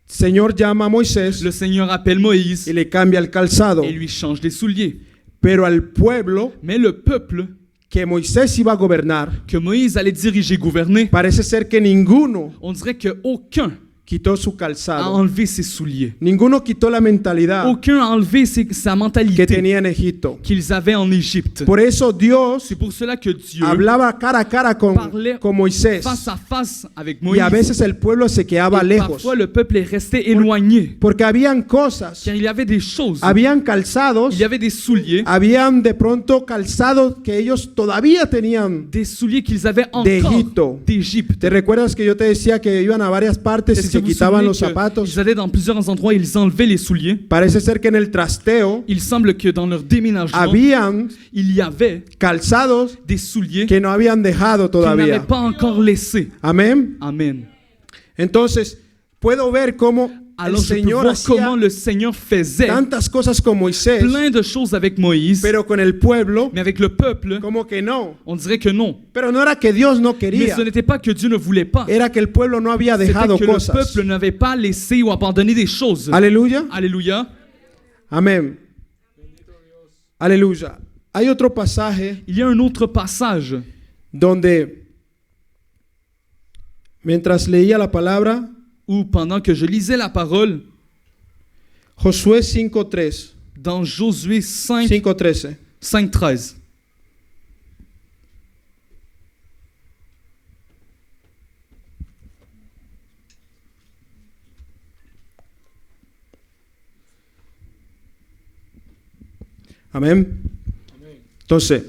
Señor llama a Moisés
Le Seigneur appelle Moïse
y le cambia el calzado,
et lui change les souliers.
pero al pueblo
Mais le peuple
que Moisés iba a gobernar,
que Moïse allait diriger, gouverner,
parece ser que ninguno
on dirait qu'aucun
quitó su
a
calzado.
enlevé ses souliers.
Ninguno quitó la mentalidad
Aucun a enlevé sa
que
mentalité
tenía en Egipto.
qu'ils avaient en Égypte.
Por eso Dios
C'est pour cela que Dieu
hablaba cara a cara
parlait
con Moisés.
face à face avec
Y a
Moïse.
veces el pueblo se quedaba
Et
lejos.
parfois, le peuple est resté éloigné.
Porque habían cosas,
Car il y avait des choses.
habían calzados,
Il y avait des souliers.
habían de pronto calzados que ellos todavía tenían.
Des souliers qu'ils avaient
De
encore
Egipto.
d'Égypte.
¿Te recuerdas que yo te decía que iban a varias partes y
Est-ce que
se
vous vous
quitaban
souvenez
los zapatos?
qu'ils allaient dans plusieurs endroits, ils enlevaient les souliers.
Parece ser que en el trasteo
Il semble que dans leur déménagement,
habían
il y avait
calzados
des souliers
que no habían dejado
qu'ils n'avaient
todavía.
pas encore laissés.
Amén.
Amen.
Entonces, puedo ver cómo el
Alors je peux
Señor
voir comment
hacía
le Seigneur faisait
tantas cosas con Moisés,
plein de choses avec Moïse,
pero con el pueblo,
mais avec le peuple,
como que no.
on dirait que non.
Pero no era que Dios no
Mais
quería,
ce n'était pas que Dieu ne voulait pas.
era que el pueblo no había
C'était
dejado
que le
cosas.
peuple n'avait pas laissé ou abandonné des choses.
Aleluya.
Alléluia.
Amén. Aleluya. Hay otro pasaje
Il y a un autre passage
donde, mientras leía la palabra,
où pendant que je lisais la parole,
Josué 5:3,
dans Josué 5,
5:13.
5:13.
Amén. Entonces,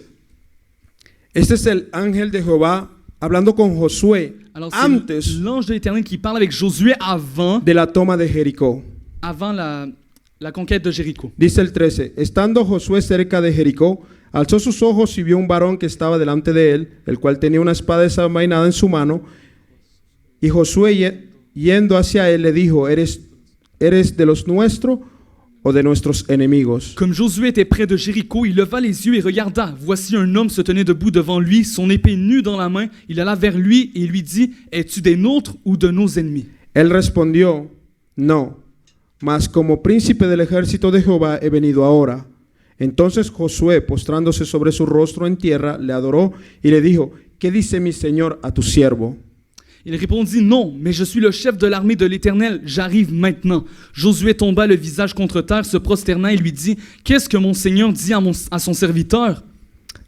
este es el ángel de Jehová hablando con Josué
Alors c'est
antes
l'ange de l'Éternel qui parle avec Josué avant
de la toma de Jericó.
la conquête de Jéricho.
Dice el 13, estando Josué cerca de Jericó, alzó sus ojos y vio un varón que estaba delante de él, el cual tenía una espada desenvainada en su mano. Y Josué, yendo hacia él, le dijo, ¿eres de los nuestros o de nuestros enemigos?
Comme Josué était près de Jéricho, il leva les yeux et regarda. Voici un homme se tenait debout devant lui, son épée nue dans la main. Il alla vers lui et lui dit, es-tu des nôtres ou de nos ennemis?
Él respondió, no, mas como príncipe del ejército de Jehová he venido ahora. Entonces Josué, postrándose sobre su rostro en tierra, le adoró y le dijo, ¿qué dice mi señor a tu siervo?
Il répondit, non, mais je suis le chef de l'armée de l'Éternel, j'arrive maintenant. Josué tomba le visage contre terre, se prosterna et lui dit, qu'est-ce que mon Seigneur dit à son serviteur?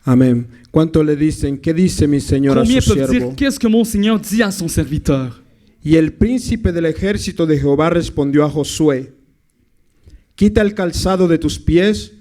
Amén. ¿Cuánto le dicen, qué dice mi señor a
Combien
su
peuvent dire,
siervo?
qu'est-ce que mon Seigneur dit à son serviteur?
Y el príncipe del ejército de Jehová respondió a Josué, quita el calzado de tus pies,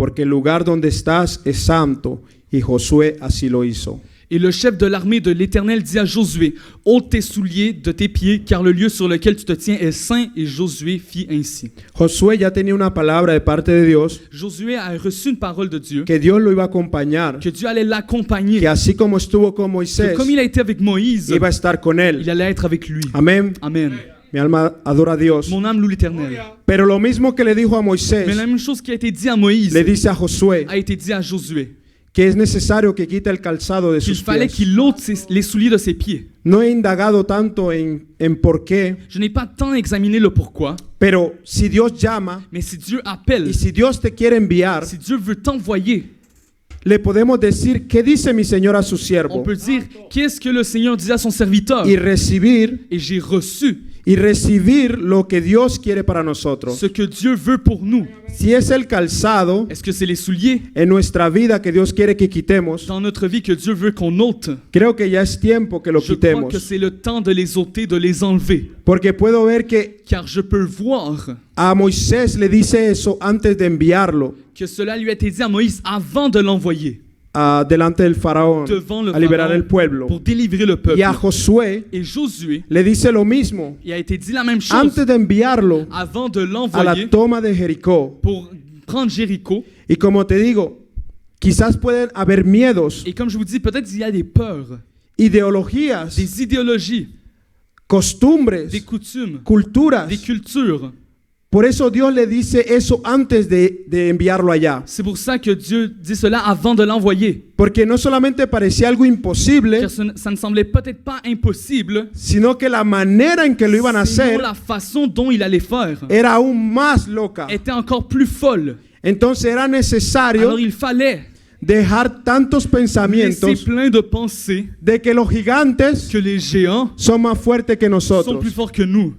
porque el lugar donde estás es santo. Y Josué así lo hizo.
Et le chef de l'armée de l'Éternel dit à Josué, ôte tes souliers de tes pieds, car le lieu sur lequel tu te tiens est saint. Et Josué fit ainsi.
Josué ya tenía una palabra de parte de Dios,
Josué a reçu une parole de Dieu,
que Dios lo iba a acompañar,
que Dieu allait l'accompagner,
que así como estuvo con
que
Moisés,
comme il a été avec Moïse,
iba a estar con él.
il allait être avec lui.
Amén.
Amen.
Mi alma adora a Dios.
Mon âme loue l'Éternel.
Pero lo mismo que le dijo a
Mais
Moisés,
la même chose qui a été dit à Moïse
le dice a Josué,
a été dit à Josué,
que es necesario que quite el calzado de
qu'il
sus
fallait
pies.
qu'il ôte les souliers de ses pieds.
No he indagado tanto en por qué,
Je n'ai pas tant examiné le pourquoi,
pero si Dios llama
mais si Dieu appelle,
y si Dios te quiere enviar,
si Dieu veut t'envoyer,
le podemos decir, ¿qué dice mi Señor a su
on
siervo?
peut dire, qu'est-ce que le Seigneur dit à son serviteur?
Y recibir
Et j'ai reçu
lo que Dios quiere para nosotros.
ce que Dieu veut pour nous.
Si es el calzado
Est-ce que c'est les souliers
en nuestra vida que Dios quiere que quitemos,
dans notre vie que Dieu veut qu'on ôte?
creo que ya es tiempo que lo
Je crois que
quitemos.
c'est le temps de les ôter, de les enlever.
Porque puedo ver que
Car je peux voir
a Moisés le dice eso antes de enviarlo
que cela lui a été dit à Moïse avant de l'envoyer
delante del faraón
devant le
a liberar el
Pharaon
pueblo.
pour délivrer le peuple.
Y a Josué
Et Josué,
le dice lo mismo
il a été dit la même chose
antes de enviarlo
avant de
a la
l'envoyer
toma de Jericó.
pour prendre Jéricho.
Y como te digo, quizás pueden haber miedos,
Et comme je vous dis, peut-être il y a des peurs,
ideologías,
des idéologies,
costumbres,
des coutumes,
culturas.
des cultures.
Por eso Dios le dice eso antes de enviarlo allá.
C'est pour ça que Dieu dit cela avant de l'envoyer.
Porque no solamente parecía algo imposible,
Car ça ne semblait peut-être pas impossible,
sino que la manera en que lo iban a
sinon
hacer
la façon dont il allait faire
era aún más loca.
était encore plus folle.
Entonces era necesario
Alors il fallait
dejar tantos
laisser
pensamientos
plein de pensées
de que los gigantes
que les géants
son más fuertes que
sont
nosotros.
plus forts que nous.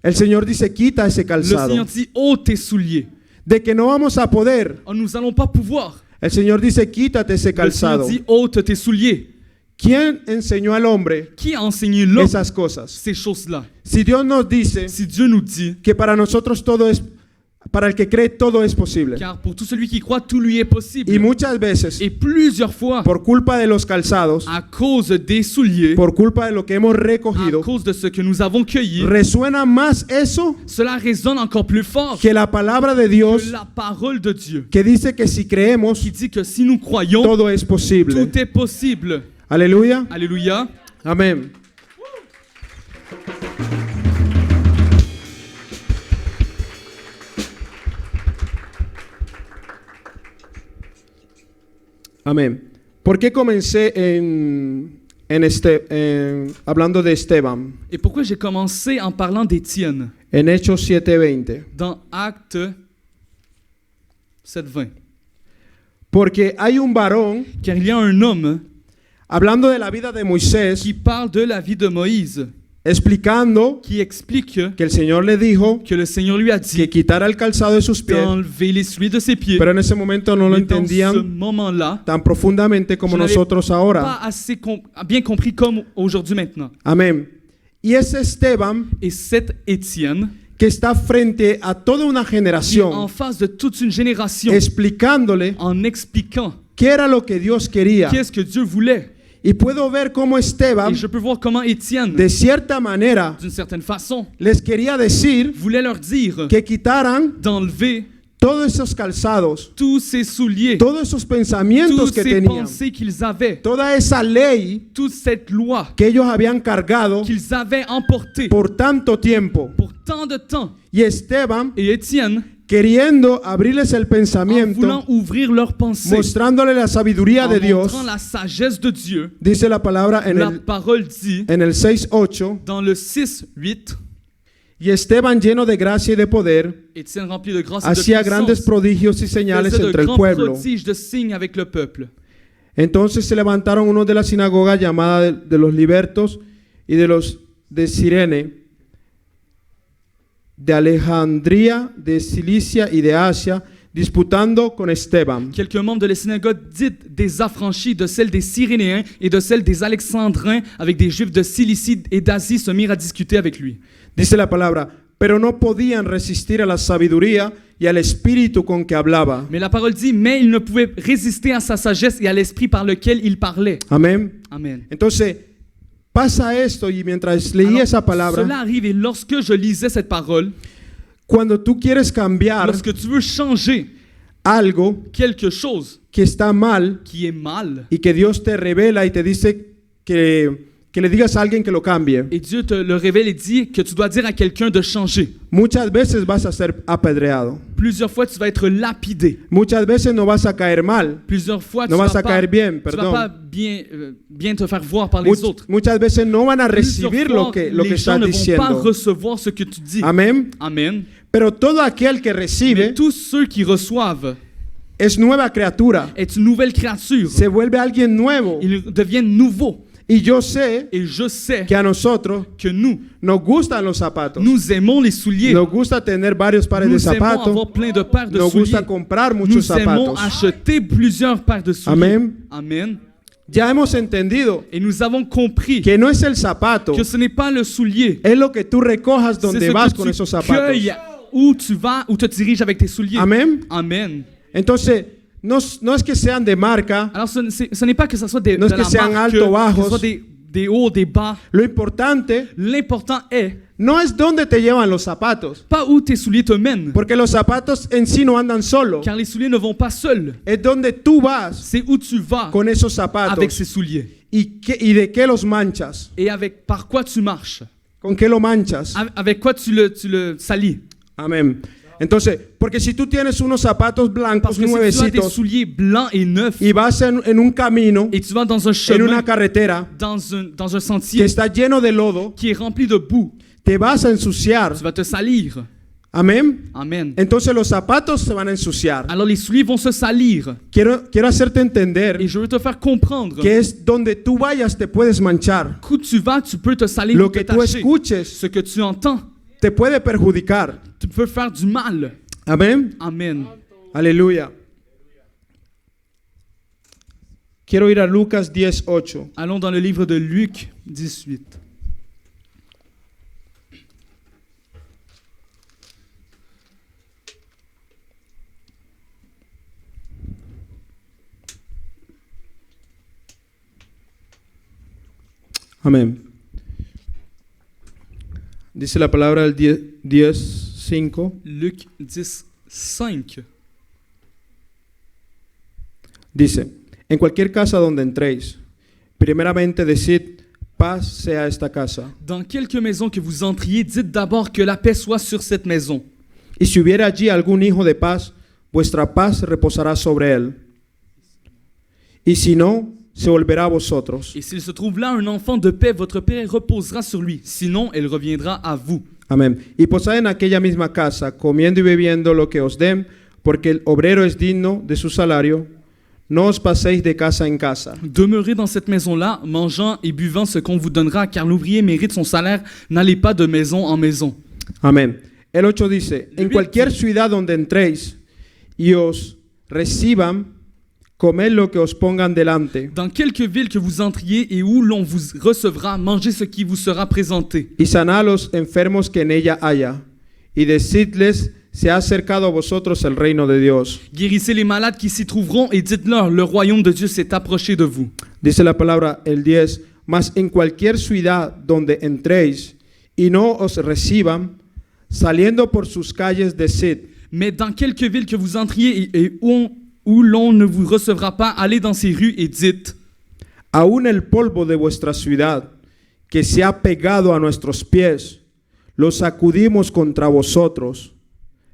El Señor dice, quita ese
Le
calzado.
Seigneur dit, ôte tes souliers.
De que no vamos a poder.
Oh, nous n'allons pas pouvoir.
El Señor dice, quítate ese
Le Seigneur
calzado.
dit, ôte tes souliers.
¿Quién enseñó al hombre
Qui a enseigné l'homme
esas cosas?
ces choses-là?
Si Dios nos dice
Si Dieu nous dit,
que para nosotros todo es, para el que cree todo es posible.
car pour tout celui qui croit, tout lui est possible.
Y muchas veces,
Et plusieurs fois,
por culpa de los calzados,
à cause des souliers,
por culpa de lo que hemos
à
recogido,
cause de ce que nous avons cueilli,
resuena más eso
cela résonne encore plus fort
que la palabra de
que
Dios
la parole de Dieu,
que dice que si creemos,
qui dit que si nous croyons,
todo es posible.
tout est possible.
Aleluya.
Alléluia.
Amén. Amén. ¿Por qué comencé hablando de Esteban?
Et pourquoi j'ai commencé en parlant d'Étienne
En Hechos 7:20.
dans Actes 7:20?
Porque hay un varón,
Car il y a un homme
hablando de la vida de Moisés,
qui parle de la vie de Moïse,
explicando
qui explique
que el Señor le dijo
que le Seigneur lui a
que
dit
quitara el calzado de sus pies,
d'enlever les souliers de ses pieds.
pero en ese momento no lo
Mais dans ce
entendían
moment-là,
tan profundamente como
Je n'avais
nosotros
pas
ahora.
assez bien compris comme aujourd'hui maintenant.
Amén. Y ese Esteban
Et cet Étienne,
que está frente a toda una
qui est en
generación,
face de toute une génération,
explicándole
en expliquant
qué era lo que Dios quería.
qu'est-ce que Dieu voulait.
Y puedo ver cómo Esteban,
Et je peux voir comment Étienne,
de cierta manera,
d'une certaine façon,
les quería decir
voulait leur dire
que quitaran
d'enlever
todos esos calzados,
tous ces souliers,
todos esos pensamientos
toutes
que
ces
tenían,
pensées qu'ils avaient,
toda esa ley
toute cette loi
que ellos habían cargado
qu'ils avaient emportée
por tanto tiempo.
pour tant de temps.
Y Esteban,
Et Étienne,
queriendo abrirles el
en voulant
pensamiento,
ouvrir leurs pensées,
mostrándole la sabiduría
en
de Dios,
montrant la sagesse de Dieu,
dice la palabra
la parole dit
en el 6:8,
dans le 6:8,
y Esteban lleno de gracia y de poder,
Étienne rempli de grâce et de
hacía grandes
puissance,
prodigios y señales
faisait de
entre el
grands
pueblo.
prodiges de signes avec le peuple.
Entonces se levantaron unos de la sinagoga llamada de los libertos y de los de Cirene, de Alejandría, de Cilicia y de Asia, disputando con Esteban.
Quelques membres de la synagogue dite des affranchis, de celle des Cyrénéens et de celle des Alexandrins, avec des Juifs de Cilicie et d'Asie, se mirent à discuter avec lui.
Dice la palabra, pero no podían resistir a la sabiduría y al espíritu con que hablaba.
Mais la parole dit, mais il ne pouvait résister à sa sagesse et à l'esprit par lequel il parlait.
Amén.
Amen.
Entonces, pasa esto y mientras leía
Alors,
esa palabra,
cela arrive et lorsque je lisais cette parole,
cuando tú quieres cambiar
lorsque tu veux changer
algo
quelque chose
que está mal
qui est mal,
y que Dios te revela y te dice que le digas a alguien que lo cambie,
et Dieu te le révèle et dit que tu dois dire à quelqu'un de changer.
muchas veces vas a ser apedreado.
Plusieurs fois, tu vas être lapidé.
Muchas veces no vas a caer mal.
Plusieurs fois, tu
No
vas
vas a caer bien,
tu vas
perdón.
pas bien te faire voir par les autres.
Muchas veces no van a
Plusieurs
recibir
fois,
lo que
les gens
estás
ne vont pas
diciendo.
recevoir ce que tu dis.
Amén.
Amen.
Pero todo aquel que
Mais
recibe
tous ceux qui reçoivent
es nueva criatura.
est une nouvelle créature.
Se vuelve alguien nuevo.
Ils deviennent nouveaux.
Y yo sé
Et je sais
que a nosotros
que nous
gustan los zapatos.
nous aimons les souliers.
Nos gusta tener varios pares de
Nous aimons
zapatos.
avoir plein de paires de
Nos
souliers.
gusta comprar muchos
Nous aimons
zapatos.
acheter plusieurs paires de souliers.
Amen.
Amen.
Ya hemos entendido
Et nous avons compris
que no es el zapato,
que ce n'est pas le soulier.
es lo que tú recojas
C'est
donde
ce
vas
que
con
tu
esos zapatos.
cueilles où tu vas, où te diriges avec tes souliers.
Amén.
Amen.
Entonces, no es que sean de marca.
Alors ce n'est pas que ce soit
No es
de
que
la
sean
marque,
alto,
que
bajos.
ce soit des hauts, des bas.
Lo importante
L'important est
no es dónde te llevan los zapatos,
pas où tes souliers te mènent.
porque los zapatos en sí no andan solo.
Car les souliers ne vont pas seuls.
Es donde tú vas
C'est où tu vas
con esos
avec ces
zapatos
souliers.
y de qué los manchas.
Et par quoi tu marches.
¿Con qué lo manchas?
Avec quoi tu le salis.
Amén. Entonces, porque si tú tienes unos zapatos blancos
Parce que si tu as des
nuevecitos
souliers blancs et neufs
y vas en un camino,
et tu vas dans un
en
chemin,
una carretera
dans un
que
sentier
está lleno de lodo,
qui est rempli de boue,
te vas a ensuciar.
tu vas te salir.
Amén.
Amen.
Entonces los zapatos se van a ensuciar.
Alors les souliers vont se salir.
Quiero hacerte entender
Et je veux te faire comprendre
que es donde tú vayas te puedes manchar.
qu'où tu vas, tu peux te salir
Lo
ou te
que tú
tacher.
escuches
Ce que tu entends,
te puede perjudicar.
tu peux faire du mal.
Amén.
Amen.
Aleluya. Quiero ir a Lucas 10:8.
Allons dans le livre de Luc 18.
Amén. Dice la palabra del 10:5.
Luc 10, 5.
Dice, en cualquier casa donde entréis, primeramente decid, paz sea esta casa.
Dans quelque maison que vous entriez, dites d'abord que la paix soit sur cette maison.
Y si hubiera allí algún hijo de paz, vuestra paz reposará sobre él. Y si no, se volverá a vosotros.
Et s'il se trouve là un enfant de paix, votre paix reposera sur lui. Sinon, elle reviendra à vous.
Amén. Y posad en aquella misma casa, comiendo y bebiendo lo que os den, porque el obrero es digno de su salario. No os paséis de casa en casa.
Demeurez dans cette maison-là, mangeant et buvant ce qu'on vous donnera, car l'ouvrier mérite son salaire. N'allez pas de maison en maison.
Amén. El 8 dice, en cualquier ciudad donde entréis y os reciban, comed lo que os pongan delante.
Dans quelque ville que vous entriez et où l'on vous recevra, mangez ce qui vous sera présenté.
Y sanad a los enfermos que en ella haya. Y decidles, se ha acercado a vosotros el reino de Dios.
Guérissez les malades qui s'y trouveront et dites-leur, le royaume de Dieu s'est approché de vous.
Dice la palabra, el 10, mas en cualquier ciudad donde entréis y no os reciban, saliendo por sus calles, decid,
Mais dans quelque ville que vous entriez et où l'on ne vous recevra pas, allez dans ces rues et dites,
aún el polvo de vuestra ciudad, que se ha pegado a nuestros pies, lo sacudimos contra vosotros.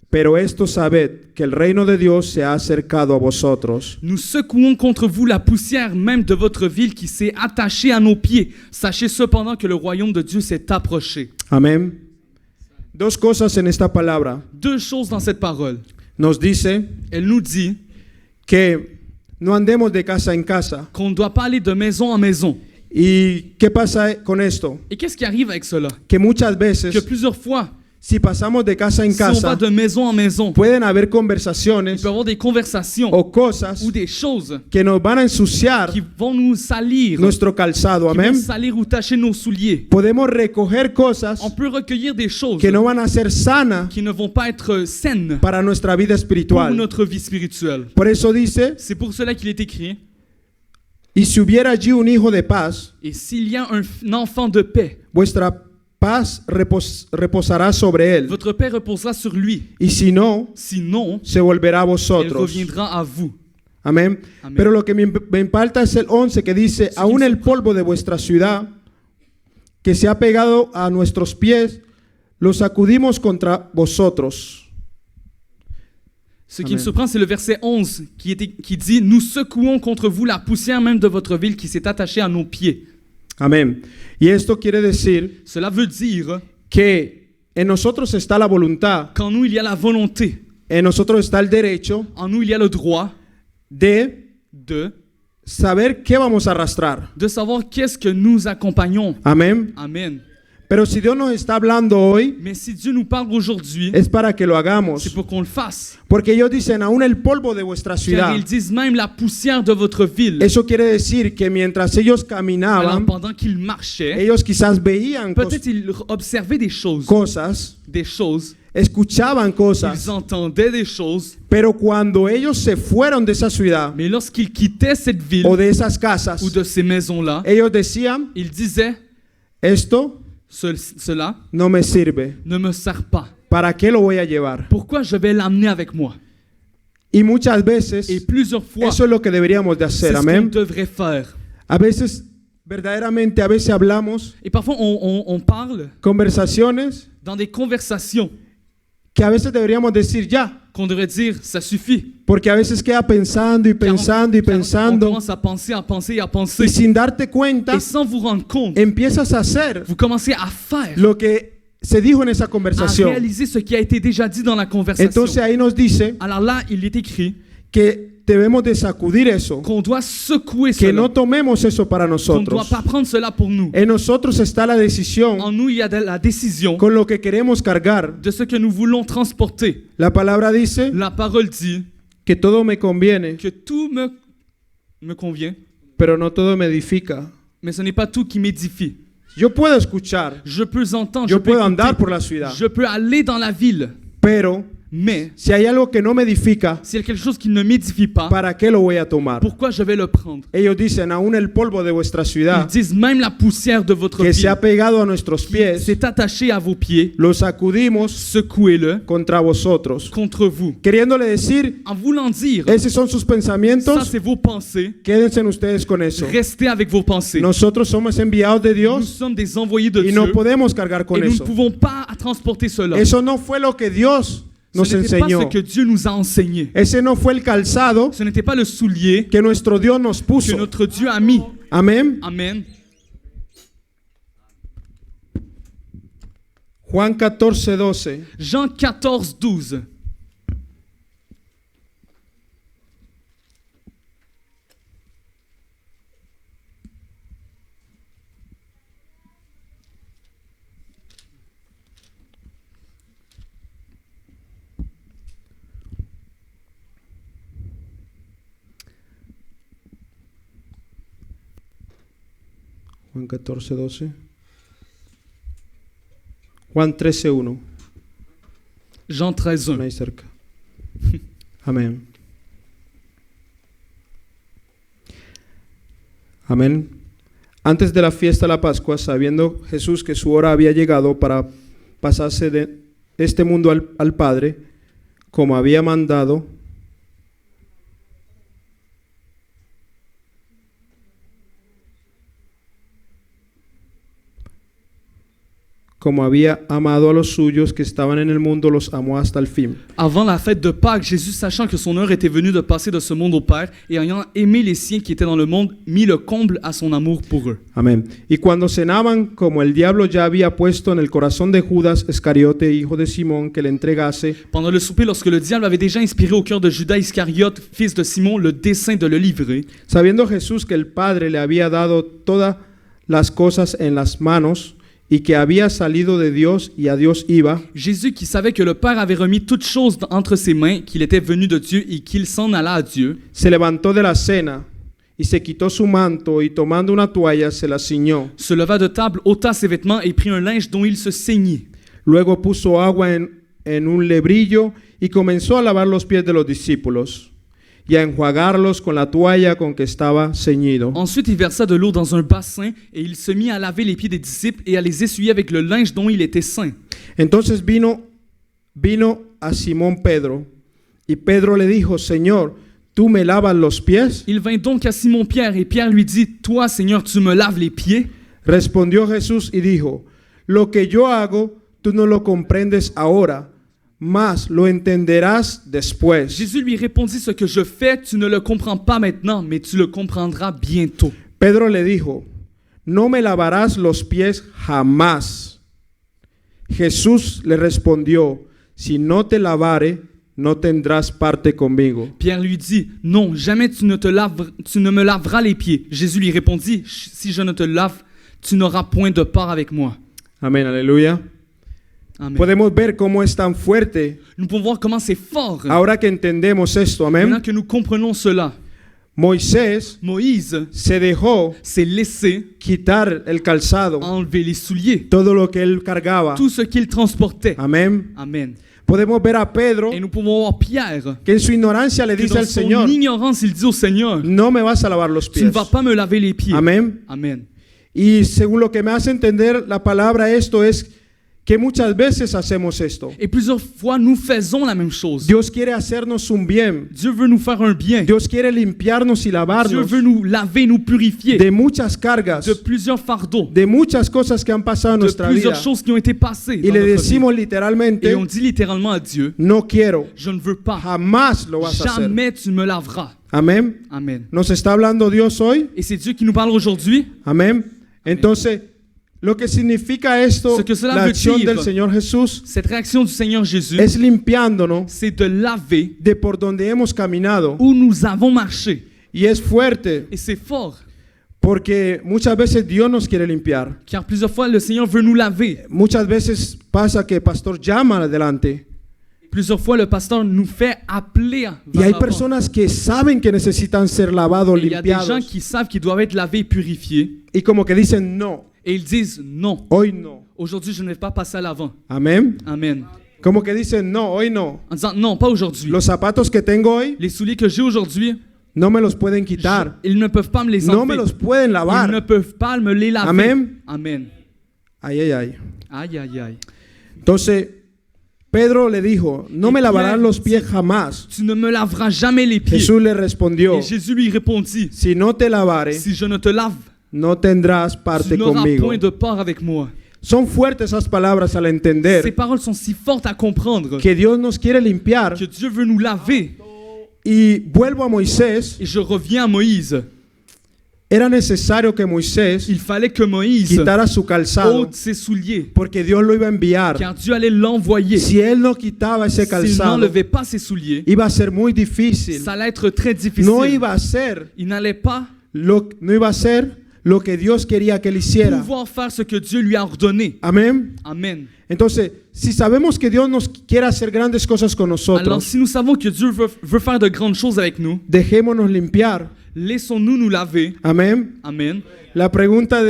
Pero esto sabed, que el reino de Dios se ha acercado a vosotros.
nous secouons contre vous la poussière même de votre ville qui s'est attachée à nos pieds. Sachez cependant que le royaume de Dieu s'est approché.
Amén. Dos cosas en esta palabra.
Deux choses dans cette parole.
Nos dice
Elle nous dit
que no andemos de casa en casa.
qu'on ne doit pas aller de maison en maison.
¿Y qué pasa con esto?
Et qu'est-ce qui arrive avec cela?
Que muchas
Que
veces,
plusieurs fois,
Si pasamos de casa en
Si on va
casa,
de maison en maison,
pueden haber
il
conversaciones
peut y avoir des conversations
o cosas
ou des choses
que nos van a ensuciar
qui vont nous salir,
nuestro calzado.
qui vont
Amén.
salir ou tacher nos souliers.
Podemos recoger cosas
On peut recueillir des choses
que no van a ser sanas
qui ne vont pas être saines
para nuestra vida
pour
espiritual.
notre vie spirituelle.
Por eso dice,
C'est pour cela qu'il est écrit,
y si hubiera allí un hijo de paz,
et s'il y a un enfant de paix,
vuestra paz reposará sobre él.
votre paix reposera sur lui.
Y si no,
Sinon,
se volverá a
elle
vosotros.
reviendra à vous.
Amén.
Amén.
Pero lo que me impacta es el 11 que dice,
Sí,
aún
sí.
el polvo de vuestra ciudad que se ha pegado a nuestros pies, lo sacudimos contra vosotros.
Ce qui me
Amen.
surprend, c'est le verset 11 qui dit « Nous secouons contre vous la poussière même de votre ville qui s'est attachée à nos pieds.
Amén. Y esto quiere decir »
Cela veut dire
que en nosotros está la voluntad,
qu'en nous, il y a la volonté,
en nosotros está el derecho
en nous, il y a le droit
de
de
saber qué vamos a arrastrar.
savoir qu'est-ce que nous accompagnons.
Amén.
Amen.
Pero si Dios nos está hablando hoy,
Mais si Dieu nous parle aujourd'hui,
es para que lo
c'est
hagamos.
pour qu'on le fasse.
Porque ellos dicen, aún el polvo de vuestra
Car
ciudad.
ils disent même la poussière de votre ville.
Eso quiere decir que mientras ellos
Alors,
caminaban,
pendant qu'ils marchaient,
ellos quizás veían
peut-être ils observaient des choses,
escuchaban
ils
cosas,
entendaient des choses,
pero cuando ellos se fueron de esa ciudad
mais lorsqu'ils quittaient cette ville
o de esas casas,
ou de ces maisons-là,
ellos decían,
ils disaient
esto
cela
no me sirve,
ne me sert pas.
¿para qué lo voy a llevar?
Pourquoi je vais l'amener avec moi?
Y muchas veces
Et plusieurs fois,
eso es lo que deberíamos de
c'est
hacer,
ce qu'on
amén.
devrait faire.
A veces, verdaderamente, a veces hablamos
Et parfois, on parle
conversaciones
dans des conversations
que a veces deberíamos decir ya,
qu'on devrait dire, ça suffit.
porque a veces queda pensando y
Car on-
pensando y
car on
pensando
commence à penser, à penser, à penser.
y sin darte cuenta
Et sans vous rendre compte,
empiezas a hacer
vous commencez à faire,
lo que se dijo en esa
à
conversación.
réaliser ce qui a été déjà dit dans la conversation.
Entonces ahí nos dice
Alors là, il est écrit
que debemos de sacudir eso,
qu'on doit secouer
que
cela,
no tomemos eso para
qu'on ne doit
nosotros.
pas prendre cela pour nous.
En nosotros está la decisión
En nous, il y a de la décision
con lo que queremos cargar.
de ce que nous voulons transporter.
La palabra dice
La parole dit
que todo me conviene,
que tout me convient,
pero no todo me edifica.
mais ce n'est pas tout qui m'édifie.
Yo puedo escuchar,
Je peux entendre, je
yo
peux
puedo
écouter,
andar por la ciudad,
je peux aller dans la ville,
pero
mais
si hay algo que no me edifica,
s'il y a quelque chose qui ne m'édifie pas,
¿para qué lo voy a tomar?
pourquoi je vais le prendre?
Ellos dicen, aún el polvo de vuestra
Ils
ciudad
disent même la poussière de votre
que se
ville
ha pegado a nuestros
qui
pies,
s'est attachée à vos pieds,
lo sacudimos
secouez-le
contra vosotros.
contre vous.
Queriéndole decir,
En voulant dire,
esos son sus
ça
pensamientos,
c'est vos pensées,
quédense ustedes con eso.
restez avec vos pensées.
Nosotros somos enviados de
Nous
Dios
sommes des envoyés de
y
Dieu
no podemos cargar con
et nous ne
eso.
pouvons pas transporter cela.
Eso no fue lo que Dios nos
Ce n'était pas
enseñó.
ce que Dieu nous a enseigné.
Ese no fue el calzado
Ce n'était pas le soulier
que nuestro Dios nos
que
puso.
notre Dieu a mis.
Amén.
Amen.
Juan 14:12.
Jean 14, 12.
Juan 14:12. Juan 13:1.
Jean 13, 1.
Ahí cerca. Amén. Amén. Antes de la fiesta de la Pascua, sabiendo Jesús que su hora había llegado para pasarse de este mundo al Padre, como había mandado, como había amado a los suyos que estaban en el mundo, los amó hasta el fin.
Avant la fête de Pâques, Jésus, sachant que son heure était venue de passer de ce monde au Père, et ayant aimé les siens qui étaient dans le monde, mit le comble à son amour pour eux.
Amén. Y cuando cenaban, como el diablo ya había puesto en el corazón de Judas Iscariote, hijo de Simón, que le entregase,
Pendant le souper, lorsque le diable avait déjà inspiré au cœur de Judas Iscariote, fils de Simon, le dessein de le livrer,
sabiendo Jesús que el Padre le había dado todas las cosas en las manos y que había salido de Dios y a Dios iba,
Jésus qui savait que le Père avait remis toutes choses entre ses mains, qu'il était venu de Dieu et qu'il s'en alla à Dieu,
se levantó de la cena y se quitó su manto y tomando una toalla se la ciñó.
se leva de table, ôta ses vêtements et prit un linge dont il se ceignit.
Luego puso agua en un lebrillo y comenzó a lavar los pies de los discípulos y a enjuagarlos con la toalla con que estaba ceñido.
Ensuite, il versa de l'eau dans un bassin et il se mit à laver les pieds des disciples et à les essuyer avec le linge dont il était ceint.
Entonces vino a Simón Pedro y Pedro le dijo, Señor, ¿tú me lavas los pies?
Il vint donc à Simon-Pierre et Pierre lui dit, « Toi, Seigneur, tu me laves les pieds ?»
Respondió Jesús y dijo, lo que yo hago, tú no lo comprendes ahora, mas lo entenderás después.
Jésus lui répondit, « Ce que je fais, tu ne le comprends pas maintenant, mais tu le comprendras bientôt. »
Pedro le dijo, no me lavarás los pies jamás. Jesús le respondió, si no te lavare, no tendrás parte conmigo.
Pierre lui dit, « Non, jamais tu ne me laveras les pieds. » Jésus lui répondit, « Si je ne te lave, tu n'auras point de part avec moi. »
Amén, aleluya.
Amen.
Podemos ver cómo es tan fuerte
Nous pouvons voir comment c'est fort.
ahora que entendemos esto,
Maintenant
amén.
que nous comprenons cela,
Moisés
Moïse
se dejó
s'est laissé
quitar el calzado,
enlever les souliers,
todo lo que él cargaba,
tout ce qu'il transportait.
amén.
Amen.
Podemos ver a Pedro
Et nous pouvons voir Pierre,
que en su ignorancia le
que
dice
dans
al
son
Señor,
ignorance, il dit au Seigneur,
no me vas a lavar los
tu ne
pies,
vas pas me laver les pieds.
amén.
Amen.
Y según lo que me hace entender la palabra esto es que muchas veces hacemos esto.
Et plusieurs fois, nous faisons la même chose.
Dios quiere hacernos un bien.
Dieu veut nous faire un bien.
Dios quiere limpiarnos y
Dieu
lavarnos
veut nous laver, nous purifier
de muchas cargas,
de plusieurs fardeaux,
de muchas cosas que han pasado en
de
nuestra vida.
plusieurs choses qui ont été passées
Y
dans
le
notre vie.
decimos literalmente,
Et on dit littéralement à Dieu,
no quiero,
je ne veux pas,
jamás lo vas a hacer.
jamais tu me laveras.
Amén.
Amen.
¿Nos está hablando Dios hoy?
Et c'est Dieu qui nous parle aujourd'hui.
Amén. Entonces, lo que significa esto,
Ce que cela
la
veut
acción
dire,
del Señor Jesús,
Cette réaction du Seigneur Jésus,
es limpiándonos
c'est de laver
de por donde hemos caminado.
où nous avons marché.
Y es fuerte
Et c'est fort,
porque muchas veces Dios nos quiere limpiar.
car plusieurs fois le Seigneur veut nous laver.
Muchas veces pasa que el pastor llama adelante
Plusieurs fois le pasteur nous fait appeler
y
vers
hay
l'avant.
personas que saben que necesitan ser lavados,
Et il y a des gens
limpiados
qui savent qu'ils doivent être lavés et purifiés.
y como que dicen no,
Et ils disent non,
hoy no.
aujourd'hui je ne vais pas passer à l'avant.
Amén.
Amen.
Como que dicen no, hoy no.
En disant non, pas aujourd'hui.
Los zapatos que tengo hoy
Les souliers que j'ai aujourd'hui,
no me los pueden quitar,
ils ne peuvent pas me les
no
enlever.
me los pueden
Ils ne
lavar.
peuvent pas me les laver.
Amen.
Amen.
Ay, ay, ay.
Aïe, aïe, aïe.
Entonces, Pedro le dijo, no
Y
me lavarán
Pierre
los
dit,
pies jamás.
Tu ne me laveras jamais les pieds.
Jesús le respondió,
Et Jésus lui répondit,
si no te lavare,
si je ne te lave,
no tendrás
tu
parte
n'auras
conmigo.
point de part avec moi.
Son fuertes esas palabras al
Ces
entender
paroles sont si fortes à comprendre
que Dios nos quiere limpiar.
que Dieu veut nous laver.
Y vuelvo a Moisés,
Et je reviens à Moïse.
era necesario que Moisés
Il fallait que Moïse
quitara su calzado
ôte ses souliers,
porque Dios lo iba a enviar.
car Dieu allait l'envoyer.
Si él no quitaba ese
S'il
calzado,
n'enlevait pas ses souliers,
iba a ser muy difícil.
ça allait être très difficile.
No iba a ser
Il n'allait pas
no iba a ser lo que Dios quería que él hiciera.
pouvoir faire ce que Dieu lui a ordonné.
Amén.
Amen.
Entonces, si sabemos que Dios nos quiere hacer grandes cosas con
Alors,
nosotros,
si nous savons que Dieu veut faire de grandes choses avec nous,
dejémonos limpiar.
laissons-nous nous laver.
Amén.
Amen.
La pregunta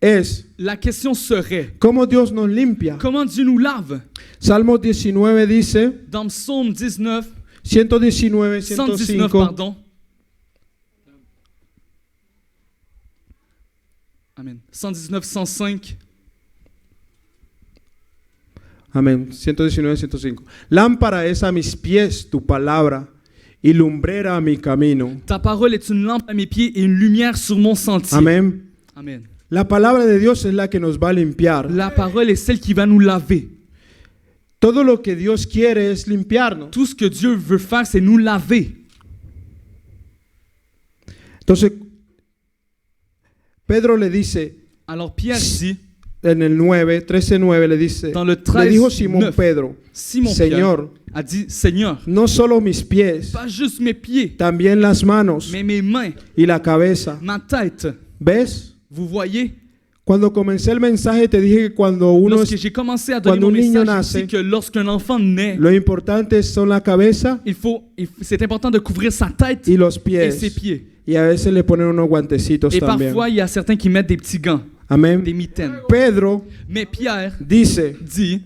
es,
La question serait,
¿cómo Dios nos limpia?
comment Dieu nous lave?
Salmo 19 dice,
Dans Psaume 19,
119,
119,
105.
pardon. Amen. 119, 105.
Amén. 119, 105. Lámpara es a mis pies tu palabra y lumbrera a mi camino.
Ta parole est une lampe à mes pieds et une lumière sur mon sentier.
Amén.
Amen.
La palabra de Dios es la que nos va a limpiar.
La parole est celle qui va nous laver.
Todo lo que Dios quiere es limpiarnos.
Tout ce que Dieu veut faire, c'est nous laver.
Entonces, Pedro le dice
Alors Pierre dit,
en el 9, 13:9 le dice,
dans le
le dijo
13,
Simón
9,
Pedro,
Simon
Señor,
Pierre a dit, Seigneur,
no solo mis pies,
pas juste mes pieds,
también las manos
mais mes mains,
y la cabeza.
ma tête.
¿Ves?
Vous voyez,
Cuando comencé el mensaje te dije que cuando uno
Lorsque
es,
j'ai commencé à donner
cuando
mon
un niño
message, j'ai
nace,
dit que lorsqu'un enfant naît,
lo importante son la cabeza
c'est important de couvrir sa tête
y los
et ses
pies.
pieds.
Y a veces le ponen unos guantecitos
Et
también.
parfois, il y a certains qui mettent des petits gants,
Amén.
des mitaines.
Pedro
Mais Pierre
dice,
dit,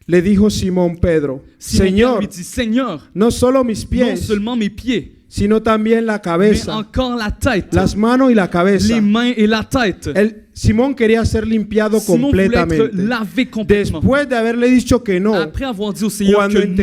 le dijo Simón Pedro,
Simon Pierre
Señor,
lui dit, Seigneur,
no solo mis
non
pies,
seulement mes pieds,
sino también la
mais
cabeza,
encore la tête,
las manos y la cabeza.
les mains et la tête.
Simón quería ser limpiado
Simon voulait être
completamente.
lavé complètement.
Después de haberle dicho que no,
Après avoir dit au Seigneur
cuando
que non,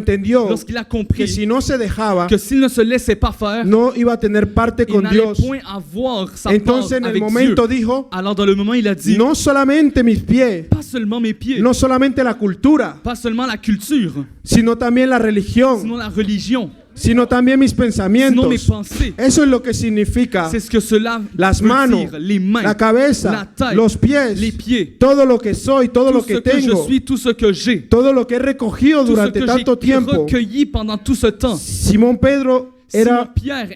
entendió
lorsqu'il a
que
compris
si no se dejaba,
que s'il ne se laissait pas faire,
no iba a tener parte
il
con
n'allait
Dios.
point avoir sa part
Entonces en el
avec
momento
Dieu.
dijo,
Alors dans le moment, il a dit,
no solamente mis pies,
pas seulement mes pieds,
no solamente la cultura,
pas seulement la culture,
sino también la religión,
sinon la religion,
sino también mis
sinon mes
pensamientos.
pensées.
Eso es lo que significa
C'est ce que cela
las
veut
manos,
dire, les mains,
la cabeza,
la tête,
los pies,
les pieds,
todo lo que soy, todo
tout
lo
ce
que
que je
tengo,
suis, tout ce que j'ai,
todo lo que he recogido
tout ce
durante
que
tanto
j'ai
tiempo.
recueilli pendant tout ce temps.
Simón Pedro
Simon
era
Pierre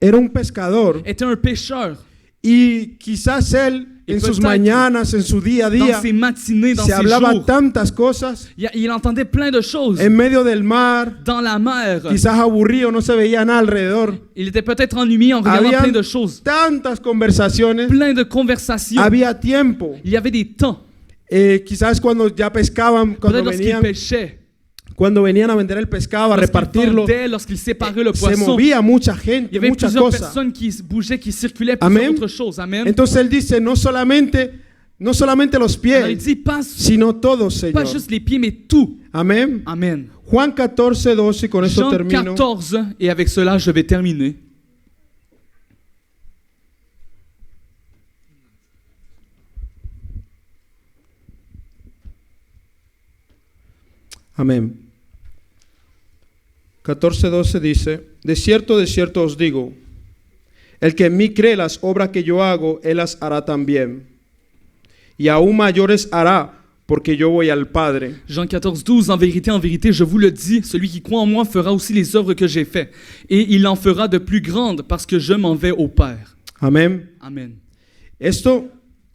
un pescador
était un pêcheur.
y quizás él
Et
en sus
peut-être
mañanas, en su día a
Dans
día,
ses matinées, dans
se
ses
hablaba
jours,
tantas cosas
il entendait plein de choses.
en medio del mar,
Dans la mer,
quizás aburrido, no se veía nada alrededor.
il était peut-être ennuyé en regardant
Habían
plein de choses.
tantas conversaciones,
Plein de conversations.
había tiempo.
Il y avait des temps.
Quizás cuando ya pescaban,
Peut-être lorsqu'il pêchait,
cuando venían a vender el pescado, a
lorsqu'il
repartirlo,
vendait, lorsqu'il séparait le
se
poisson.
movía mucha
Il y
gente,
avait
muchas
plusieurs
cosas.
personnes qui bougeaient, qui circulaient,
Amen.
plusieurs autres choses. Amen.
Entonces él dice, no solamente los
Alors il
pies,
dit pas
sino todos, Señor.
juste les pieds, mais tout.
Amén.
Amen.
Juan 14, 12, y con esto
Jean
termino.
14, et avec cela je vais terminer.
Amén. 14, 12 dice, de cierto os digo, el que en mí cree las obras que yo hago, él las hará también. Y aún mayores hará, porque yo voy al Padre.
Jean 14, 12, en vérité, je vous le dis, celui qui croit en moi fera aussi les œuvres que j'ai faites, et il en fera de plus grandes, parce que je m'en vais au Père.
Amén.
Amen.
Esto,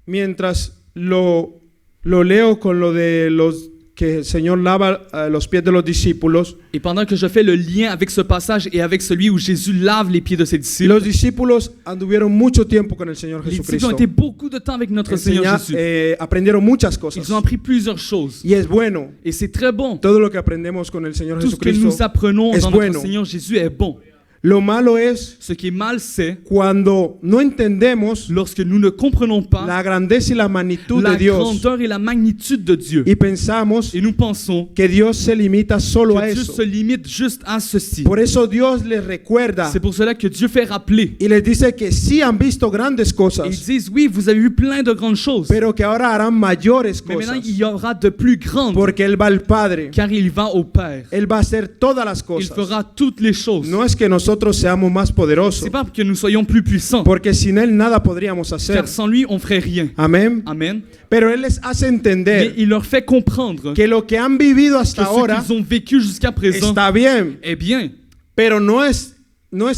mientras lo leo con lo de los que el Señor lava los pies de los discípulos,
Et pendant que je fais le lien avec ce passage et avec celui où Jésus lave les pieds de ses disciples,
los discípulos anduvieron mucho tiempo con el Señor
les disciples
Jesucristo.
ont été beaucoup de temps avec notre Seigneur Jésus.
Aprendieron muchas cosas.
Ils ont appris plusieurs choses.
Y es bueno.
Et c'est très bon.
Todo lo que aprendemos con el Señor
Tout ce que
Jesucristo
nous apprenons
es
dans
bueno.
notre Seigneur Jésus est bon.
Lo malo es
Ce qui est mal, c'est
cuando no entendemos
lorsque nous ne comprenons pas
la grandeza y la magnitud
la
de Dios
grandeur et la magnitude de Dieu.
y pensamos
Et nous pensons
que Dios se limita solo a
que Dieu
eso.
se limite juste à ceci.
Por eso Dios les recuerda
C'est pour cela que Dieu fait rappeler.
y les dice que sí han visto grandes
Et ils
cosas,
disent, oui, vous avez vu plein de grandes choses.
pero que ahora harán mayores
Mais maintenant,
cosas
il y aura de plus grandes.
porque Él va al Padre.
Car il va au Père.
Él va a hacer todas las
Il
cosas.
fera toutes les choses.
No es que nosotros seamos más poderosos,
C'est pas que nous soyons plus puissants.
porque sin Él nada podríamos hacer.
Car sans lui, on ferait rien.
Amén.
Amen.
Pero Él les hace
Mais
entender
il leur fait comprendre
que lo que han vivido
que
hasta
ce
ahora
qu'ils ont vécu jusqu'à présent
está bien,
est bien.
pero no es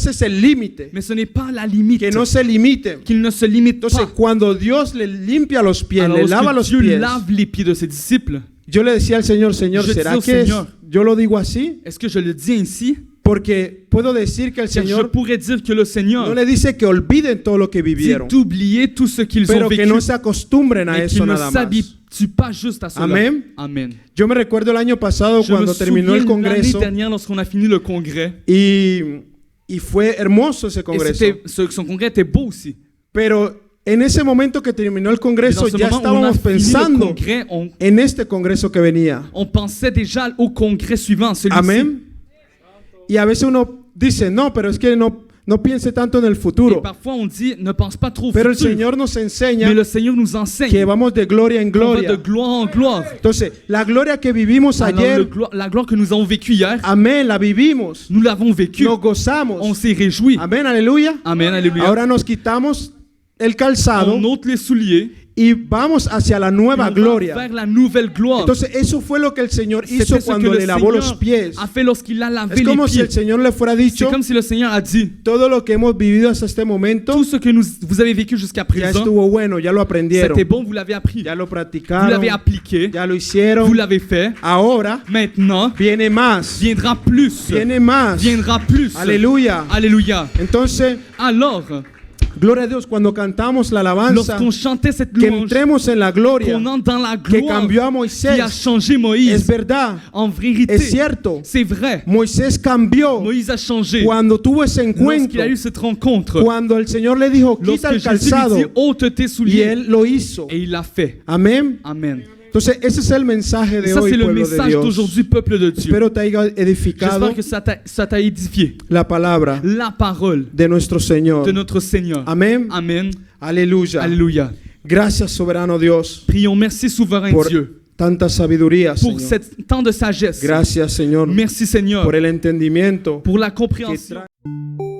ese el límite,
Mais ce n'est pas la limite.
que no se limite.
Qu'il ne se limite
Entonces,
pas.
cuando Dios le limpia los pies,
Alors,
le lava
lorsque
los
Dieu
pies,
lave les pieds de ses disciples,
yo le decía al Señor, Señor,
Je
¿será
dis au
que
Señor,
yo lo digo así?
est-ce que je le dis ainsi?
Porque puedo decir que el
Car je
Señor
pourrais dire que le
no
Seigneur
le dice que olviden todo lo que vivieron,
dit d'oublier tout ce qu'ils ont
pero que
vécu,
no se acostumbren a
mais
eso
qu'ils ne
nada más.
s'habituent pas juste à cela.
Amen.
Amen.
Yo me recuerdo el año pasado
Je me
cuando terminó el
souviens l'année
congreso
dernière lorsqu'on a fini le congrès.
y fue hermoso ese
Et
congreso.
son congrès était beau aussi.
Pero en ese momento que terminó el
Et
congreso
dans ce
ya
moment où on a
estábamos
fini le
pensando
congrès,
en este congreso que venía.
on pensait déjà au congrès suivant, celui-ci.
Amén. Y a veces uno dice, no, pero es que no piense tanto en el
Et
futuro.
parfois on dit, ne pense pas trop au
Pero el
futur.
Señor nos enseña
Mais le Seigneur nous enseigne
que vamos de gloria en
qu'on va de
gloria.
gloire en gloire.
Entonces, la gloria que vivimos
Alors,
ayer,
la gloire que nous avons vécue hier,
amén, la vivimos,
nous l'avons vécue.
nos
On
gozamos.
s'est réjouis.
Amén, aleluya.
Amen, alléluia.
Ahora nos quitamos el
On
calzado
ôte les souliers
y vamos hacia la
Et
nueva
on va
gloria.
vers la nouvelle gloire.
Entonces eso fue lo que el Señor hizo
C'était ce que
cuando
le
le lavó los
Seigneur
pies.
a fait lorsqu'il a lavé
Es
les
como si
pieds.
el Señor le fuera
C'est
dicho,
comme si le Seigneur a dit,
todo lo que hemos vivido hasta este momento
tout ce que vous avez vécu jusqu'à
ya
présent,
estuvo bueno, ya lo aprendieron,
c'était bon, vous l'avez appris.
ya lo
Vous
practicaron,
l'avez appliqué,
ya lo hicieron.
vous l'avez fait.
Ahora
Maintenant,
viene más,
viendra plus.
viene más.
Viendra plus.
Aleluya.
Alléluia.
Entonces,
Alors,
gloria a Dios, cuando cantamos la alabanza,
lorsqu'on chantait cette
que
louange,
entremos en la gloria
qu'on entre dans la
que
gloire
cambió a
qui a
Moisés.
changé
Es
Moïse,
verdad,
en vérité,
es cierto.
c'est vrai.
Moisés cambió
Moïse a changé
cuando tuvo ese encuentro,
lorsqu'il a eu cette rencontre.
cuando el Señor le dijo, quita
Lorsque
el
Jésus lui
calzado,
dit, ôte tes
y
souliers.
él lo hizo.
Et il l'a fait.
Amén.
Amen.
Entonces, ese es el mensaje
Et
de
ça,
hoy,
c'est le
pueblo de
message
Dios.
d'aujourd'hui, peuple de Dieu.
Espero te haya edificado
J'espère que ça t'a édifié.
la palabra
La parole
de nuestro Señor.
de notre Seigneur.
Amén.
Amen.
Aleluya.
Alléluia.
Gracias, soberano Dios,
Prions, merci souverain
por
Dieu,
tanta sabiduría,
pour
Señor.
cette temps de sagesse.
Gracias, Señor,
Merci Seigneur,
por el entendimiento
pour la
que
compréhension
trae